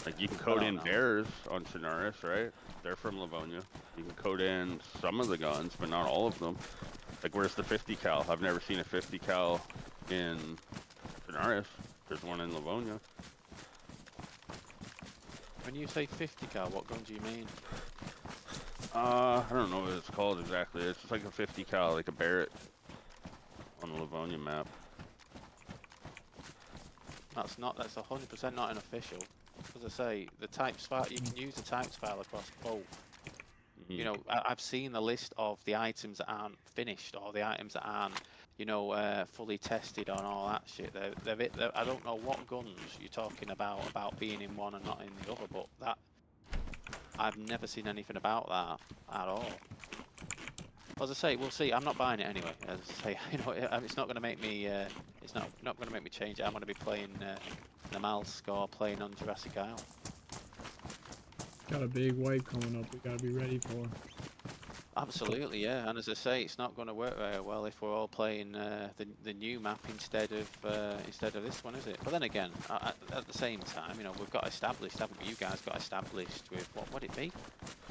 Like, you can code in bears on Chernarus, right? They're from Livonia. You can code in some of the guns, but not all of them. Like, where's the 50 cal? I've never seen a 50 cal in Chernarus. There's one in Livonia. When you say 50 cal, what gun do you mean? I don't know what it's called exactly. It's just like a 50 cal, like a Barrett on the Livonia map. That's 100% not an official. As I say, the types file, you can use the types file across both. You know, I've seen the list of the items that aren't finished or the items that aren't, you know, fully tested on all that shit. I don't know what guns you're talking about being in one and not in the other, but that I've never seen anything about that at all. As I say, we'll see. I'm not buying it anyway. As I say, you know, it's not going to make me. It's not going to make me change it. I'm going to be playing Namalsk or playing on Jurassic Isle. Got a big wave coming up. We gotta be ready for. Absolutely, yeah. And as I say, it's not going to work very well if we're all playing the new map instead of this one, is it? But then again, at the same time, you know, we've got established, haven't we? You guys got established with what would it be?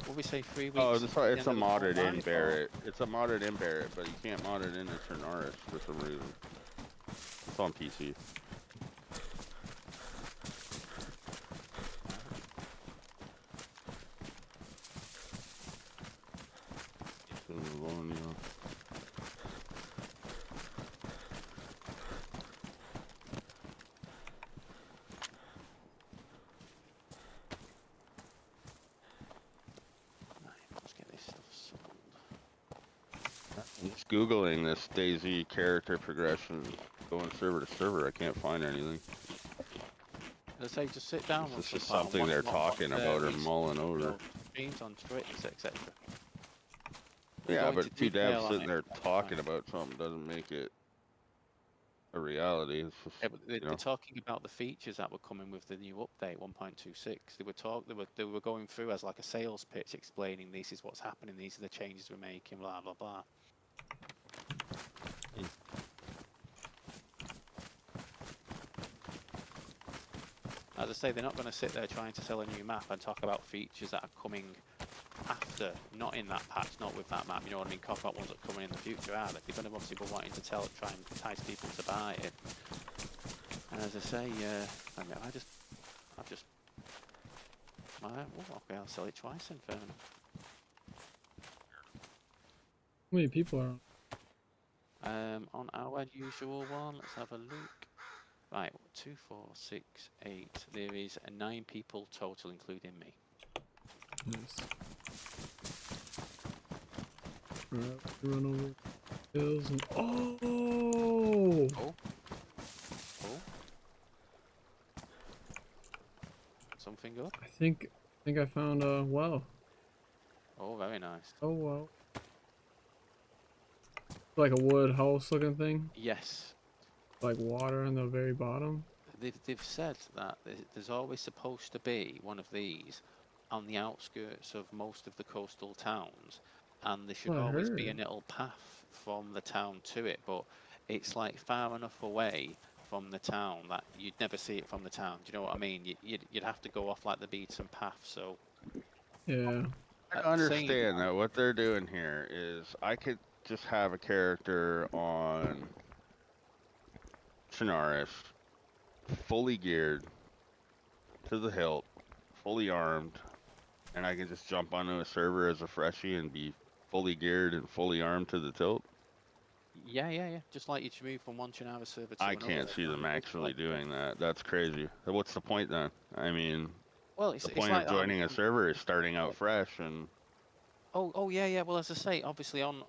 What we say 3 weeks? Oh, it's a modded in Barrett. It's a modded in Barrett, but you can't mod it in Chernarus for some reason. It's on PC. Just Googling this Dayz character progression, going server to server, I can't find anything. As I say, just sit down. This is something they're talking about or mulling over. Streams on Twitch, etc. Yeah, but two devs sitting there talking about something doesn't make it a reality. It's just, yeah, but they're talking about the features that were coming with the new update 1.26. They were going through as like a sales pitch, explaining this is what's happening, these are the changes we're making, blah blah blah. As I say, they're not going to sit there trying to sell a new map and talk about features that are coming after, not in that patch, not with that map, you know what I mean? Talk about ones that are coming in the future, are they? They're going to obviously be wanting to try and entice people to buy it. And as I say, okay, I'll sell it twice then, fair enough. How many people are on? On our usual one, let's have a look. Right, 2, 4, 6, 8. There is 9 people total, including me. Nice. Alright, run over hills and oh! Something good? I think I found a well. Oh, very nice. Oh well. Like a wood house looking thing? Yes. Like water on the very bottom? They've said that there's always supposed to be one of these on the outskirts of most of the coastal towns, and there should Well, I always be a heard. little path from the town to it, but it's like far enough away from the town that you'd never see it from the town. Do you know what I mean? You'd have to go off like the beaten path. So Yeah. I saying understand that, that what they're doing here is I could just have a character on Chinaris, fully geared to the hilt, fully armed, and I can just jump onto a server as a freshie and be fully geared and fully armed to the tilt. yeah. Just like you to move from one Chinawa server to I another. can't see them It's actually like, doing that. That's crazy. What's the point then? I mean, well, the it's point of like that joining a server is starting out fresh and oh yeah. Well, as I say, obviously on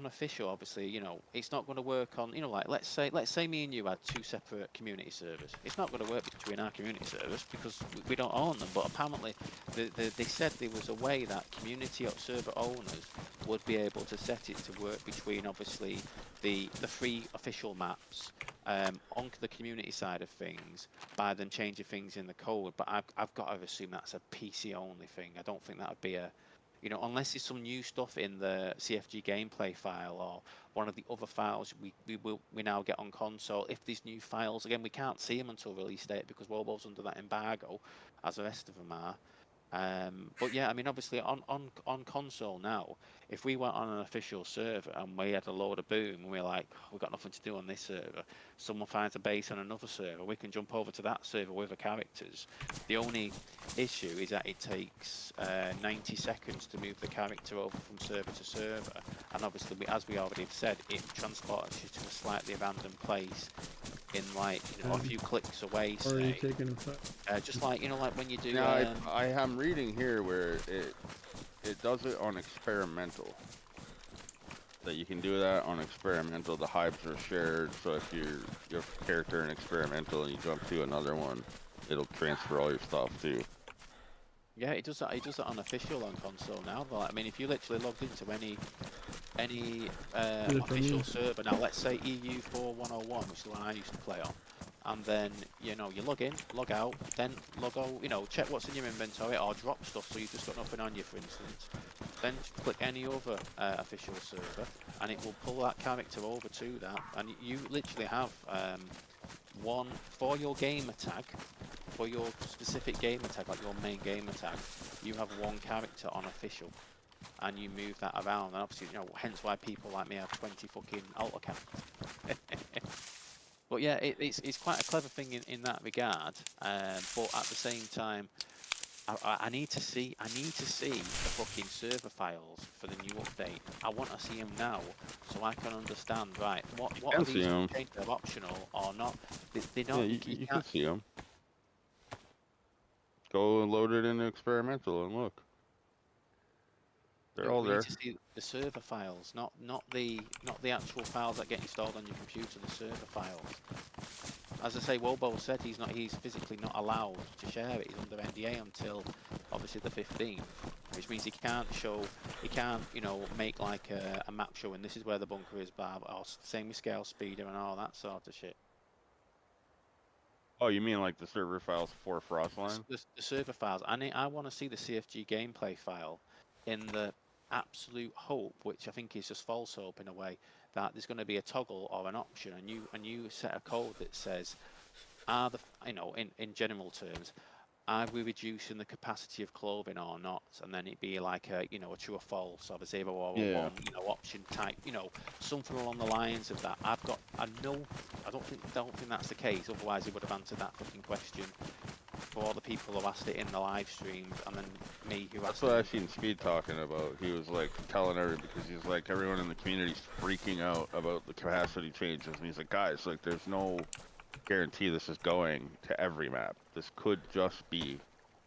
official, obviously, it's not going to work on, like let's say me and you had two separate community servers. It's not going to work between our community servers because we don't own them. But apparently, they said there was a way that community server owners would be able to set it to work between obviously the free official maps. On the community side of things, by them changing things in the code, but I've got to assume that's a PC only thing. I don't think that would be a unless there's some new stuff in the CFG gameplay file or one of the other files we now get on console. If there's new files, again, we can't see them until release date because Wobo's under that embargo, as the rest of them are. But yeah, I mean, obviously on console now, if we went on an official server and we had a load of boom and we're like, we've got nothing to do on this server, someone finds a base on another server, we can jump over to that server with the characters. The only issue is that it takes 90 seconds to move the character over from server to server, and obviously, as we already have said, it transports you to a slightly random place in like a few clicks away, Or are you say. taking a fight? Just like like when you do. now I am reading here where it does it on experimental. That you can do that on experimental. The hives are shared, so if your character in experimental and you jump to another one, it'll transfer all your stuff too. Yeah, it does that. It does that on official on console now. But I mean, if you literally logged into any Is it for official me? server now, let's say EU4101, which is the one I used to play on, and then you log in, log out, then log out, check what's in your inventory or drop stuff so you've just got nothing on you, for instance. Then click any other official server, and it will pull that character over to that, and you literally have one for your gamer tag. For your specific gamer tag, like your main gamer tag, you have one character on official, and you move that around. And obviously, hence why people like me have 20 fucking alt accounts. But yeah, it's quite a clever thing in that regard. But at the same time, I need to see the fucking server files for the new update. I want to see them now, so I can understand. Right, what are these changes? They're optional or not? They're not. Yeah, you can see them. Go and load it into experimental and look. They're all We there. need to see the server files, not the actual files that get installed on your computer. The server files. As I say, Wobo said he's physically not allowed to share it. He's under NDA until obviously the 15th, which means he can't make like a map showing this is where the bunker is, or same with scale speeder and all that sort of shit. Oh, you mean like the server files for Frostline? The server files. I want to see the CFG gameplay file in the absolute hope, which I think is just false hope in a way, that there's going to be a toggle or an option, and you set a code that says, in general terms, are we reducing the capacity of clothing or not? And then it'd be like a true or false, or a 0 or a 1, option type, something along the lines of that. I don't think that's the case. Otherwise, he would have answered that fucking question for all the people who asked it in the live stream, and then me who asked. That's what I've seen Speed talking about. He was like telling everybody, because he's like, everyone in the community's freaking out about the capacity changes, and he's like, guys, like, there's no guarantee this is going to every map. This could just be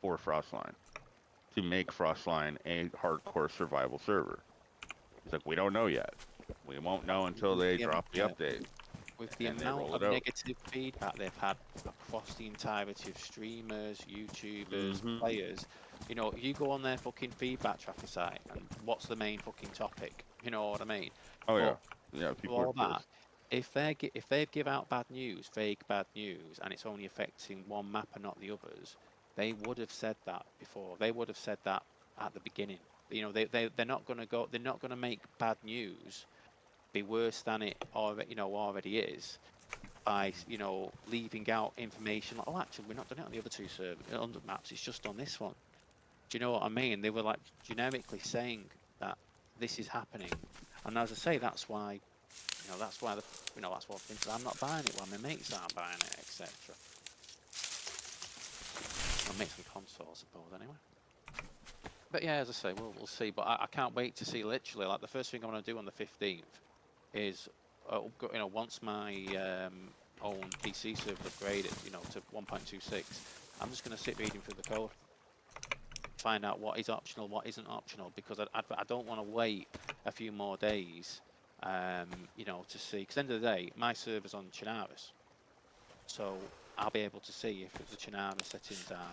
for Frostline, to make Frostline a hardcore survival server. He's like, we don't know yet. We won't know until they drop the update. With the amount of negative feedback they've had across the entirety of streamers, YouTubers, players, you go on their fucking feedback tracker site, and what's the main fucking topic? You know what I mean? Oh yeah, people all are that. If they give out bad news, vague bad news, and it's only affecting one map and not the others, they would have said that before. They would have said that at the beginning. You know, they're not going to go. They're not going to make bad news be worse than it already, already is, by leaving out information like, oh, actually, we're not doing it on the other two maps. It's just on this one. Do you know what I mean? They were like generically saying that this is happening, and as I say, that's why, that's why that's what I'm not buying it while my mates aren't buying it, etc. I'll make some console, I suppose, anyway. But yeah, as I say, we'll see. But I can't wait to see. Literally, like the first thing I want to do on the 15th is, once my own PC server upgraded, to 1.26, I'm just going to sit reading through the code, find out what is optional, what isn't optional, because I don't want to wait a few more days, to see. Because at the end of the day, my server's on Chernarus, so I'll be able to see if the Chernarus settings are,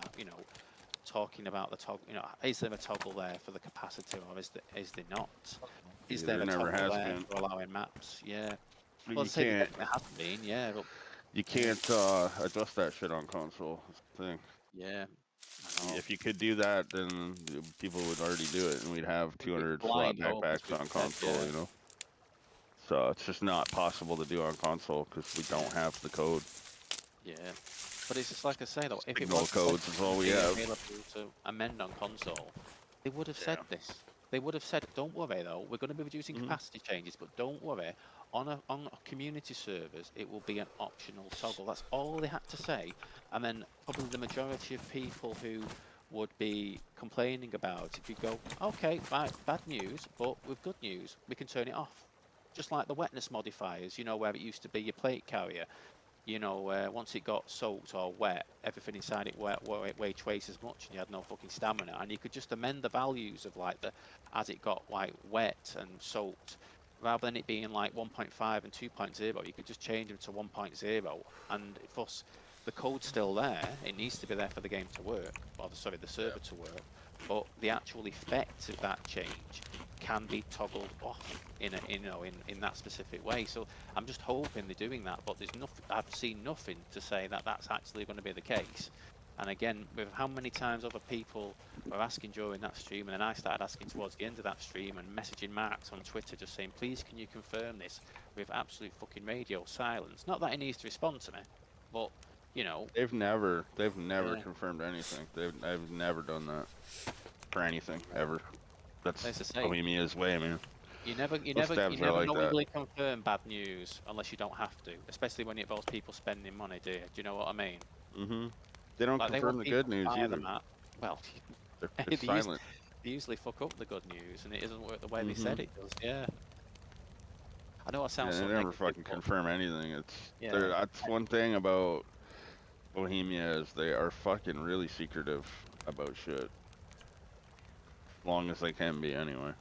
talking about the toggle. Is there a toggle there for the capacitor, or is there not? Is there a toggle there for allowing maps? Yeah. Well, Well, you can't. It hasn't been. Yeah. But, you can't adjust that shit on console. That's the thing. Yeah. If you could do that, then people would already do it, and we'd have 200 slot backpacks on console. Yeah. So it's just not possible to do on console because we don't have the code. Yeah. But it's just like I say though, if it Signal was codes is all we have available to amend on console, they would have said this. They would have said, "Don't worry though, we're going to be reducing capacity changes, but don't worry. On community servers, it will be an optional toggle." That's all they had to say, and then probably the majority of people who would be complaining about it, you'd go, "Okay, right, bad news, but with good news, we can turn it off." Just like the wetness modifiers, where it used to be your plate carrier. Once it got soaked or wet, everything inside it weighed twice as much, and you had no fucking stamina. And you could just amend the values of as it got wet and soaked, rather than it being like 1.5 and 2.0. You could just change them to 1.0, and thus the code's still there. It needs to be there for the game to work, or the server to work. But the actual effect of that change can be toggled off in that specific way. So I'm just hoping they're doing that, but there's nothing. I've seen nothing to say that that's actually going to be the case. And again, with how many times other people were asking during that stream, and then I started asking towards the end of that stream and messaging Marks on Twitter just saying, please can you confirm this, with absolute fucking radio silence. Not that he needs to respond to me, but they've never confirmed anything. I've never done that for anything ever. That's Bohemia's way, man. You never knowingly confirm bad news unless you don't have to, especially when it involves people spending money, do you? Do you know what I mean? Mm-hmm. They don't confirm the good news either. Well, they're silent. They usually fuck up the good news, and it doesn't work the way they said it does. Yeah. I know it sounds. They never fucking confirm anything. That's one thing about Bohemia is they are fucking really secretive about shit. As long as they can be, anyway.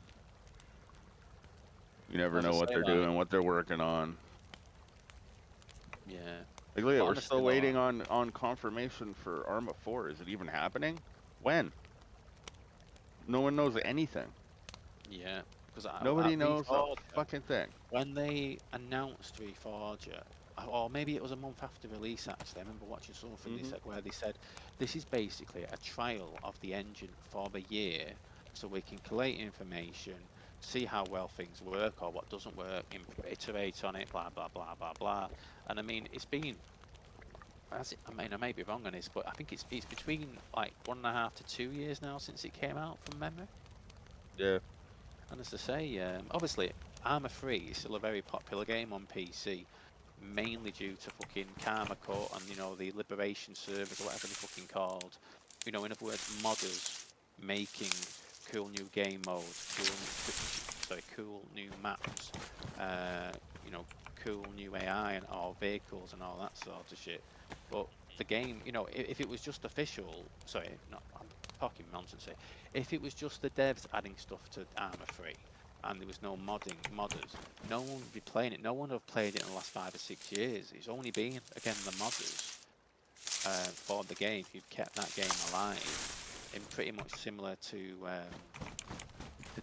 You never know what they're doing, what they're working on. Yeah. Like, look, we're still waiting on confirmation for Arma 4. Is it even happening? When? No one knows anything. Yeah. Nobody knows a fucking thing. When they announced Reforger, or maybe it was a month after release actually, I remember watching something where they said this is basically a trial of the engine for the year, so we can collate information, see how well things work or what doesn't work, iterate on it, blah blah blah blah blah. And I mean, it's been, I may be wrong on this, but I think it's between like 1.5 to 2 years now since it came out from memory. Yeah. And as I say, obviously Arma 3 is still a very popular game on PC, mainly due to fucking Karma Cut and the Liberation servers or whatever they're fucking called. In other words, modders making cool new game modes, cool new maps, cool new AI and all vehicles and all that sort of shit. But the game, if it was just official, I'm talking nonsense here. If it was just the devs adding stuff to Arma 3 and there was no modders, no one would be playing it. No one would have played it in the last 5 or 6 years. It's only been, again, the modders for the game who've kept that game alive, in pretty much similar to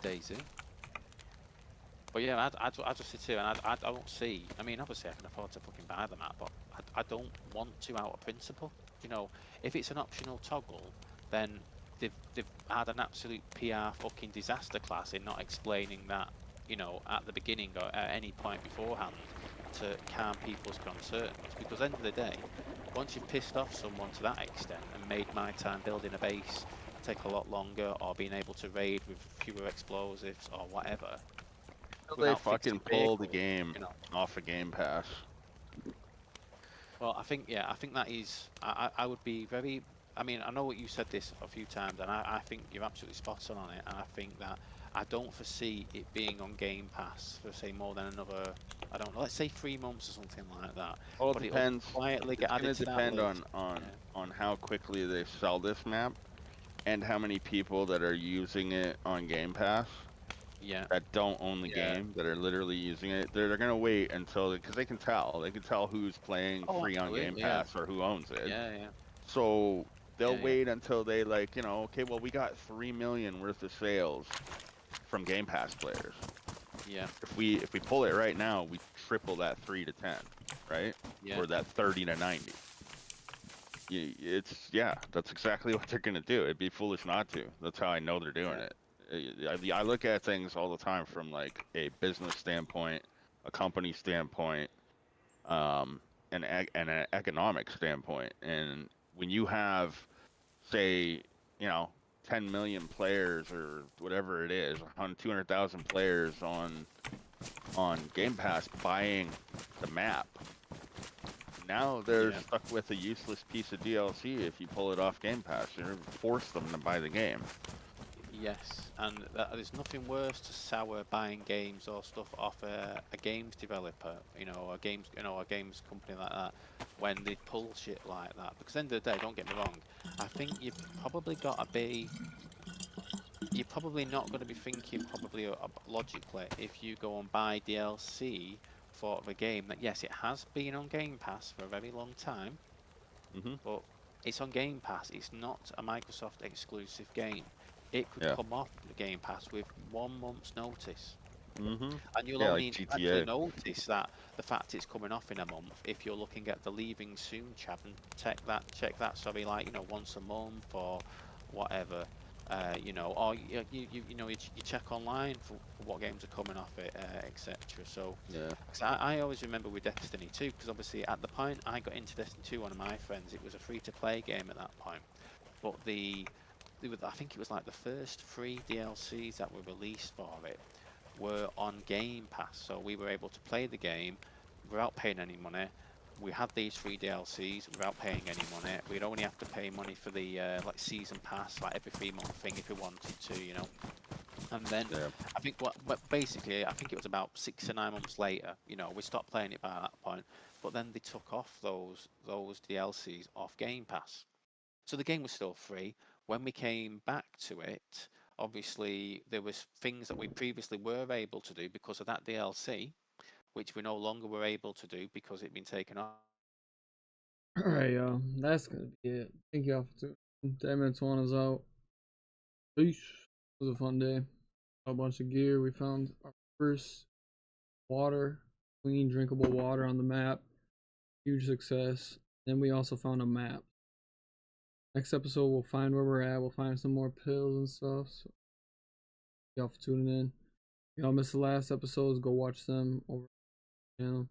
Dayz. But yeah, I just sit here and I don't see. I mean, obviously I can afford to fucking buy the map, but I don't want to out of principle. You know, if it's an optional toggle, then they've had an absolute PR fucking disaster class in not explaining that, you know, at the beginning or at any point beforehand to calm people's concerns. Because at the end of the day, once you've pissed off someone to that extent and made my time building a base take a lot longer, or being able to raid with fewer explosives or whatever, They without fixing fucking pull the vehicles, game you know. off of Game Pass. Well, I think, yeah, I think that is, I would be very, I mean, I know what you said this a few times, and I think you're absolutely spot on it, and I think that I don't foresee it being on Game Pass for, say, more than another, I don't know, let's say 3 months or something like that. Well, it But it'll depends. quietly It's get added gonna to that depend list. on how quickly they sell this map and how many people that are using it on Game Pass Yeah, that don't own the Yeah. game, that are literally using it. They're gonna wait until, because they can tell who's playing oh, free on Game absolutely, yeah, Pass or who owns it. yeah, yeah, So they'll yeah, yeah, wait until they, like, you know, okay, well, we got 3 million worth of sales from Game Pass players. yeah, If we pull it right now, we triple that 3 to 10, right? yeah, Or that 30 to 90. Yeah, that's exactly what they're gonna do. It'd be foolish not to. That's how I know they're doing yeah, it. I look at things all the time from like a business standpoint, a company standpoint, and an economic standpoint. And when you have, say, you know, 10 million players or whatever it is, 200,000 players on Game Pass buying the map, now they're yeah. stuck with a useless piece of DLC if you pull it off Game Pass. You're force them to buy the game. Yes, and there's nothing worse to sour buying games or stuff off a games developer, you know, a games company like that, when they pull shit like that. Because at the end of the day, don't get me wrong, I think you're probably not going to be thinking probably logically if you go and buy DLC for a game that, yes, it has been on Game Pass for a very long time, Hmm. but it's on Game Pass. It's not a Microsoft exclusive game. It could Yeah. come off the Game Pass with 1 month's notice, Hmm. and you'll Yeah, like only actually GTA. notice that the fact it's coming off in a month if you're looking at the leaving soon tab and check that. Sorry, like, you know, once a month or whatever. You know, or you know, you check online for what games are coming off it, etc. So, Yeah. 'cause I always remember with Destiny 2, because obviously at the point I got into Destiny 2, one of my friends, it was a free-to-play game at that point, but I think it was like the first 3 DLCs that were released for it were on Game Pass, so we were able to play the game without paying any money. We had these 3 DLCs without paying any money. We'd only have to pay money for the like season pass, like every 3 month thing if we wanted to, you know. And then Yeah. I think but basically I think it was about 6 to 9 months later, you know, we stopped playing it by that point. But then they took off those DLCs off Game Pass, so the game was still free. When we came back to it, obviously there was things that we previously were able to do because of that DLC, which we no longer were able to do because it'd been taken off. Alright, y'all. That's gonna be it. Thank y'all for tuning. 10 minutes one is out. Peace. It was a fun day. A bunch of gear. We found our first water, clean, drinkable water on the map. Huge success. Then we also found a map. Next episode, we'll find where we're at. We'll find some more pills and stuff. So, y'all for tuning in. If y'all missed the last episodes, go watch them over the channel.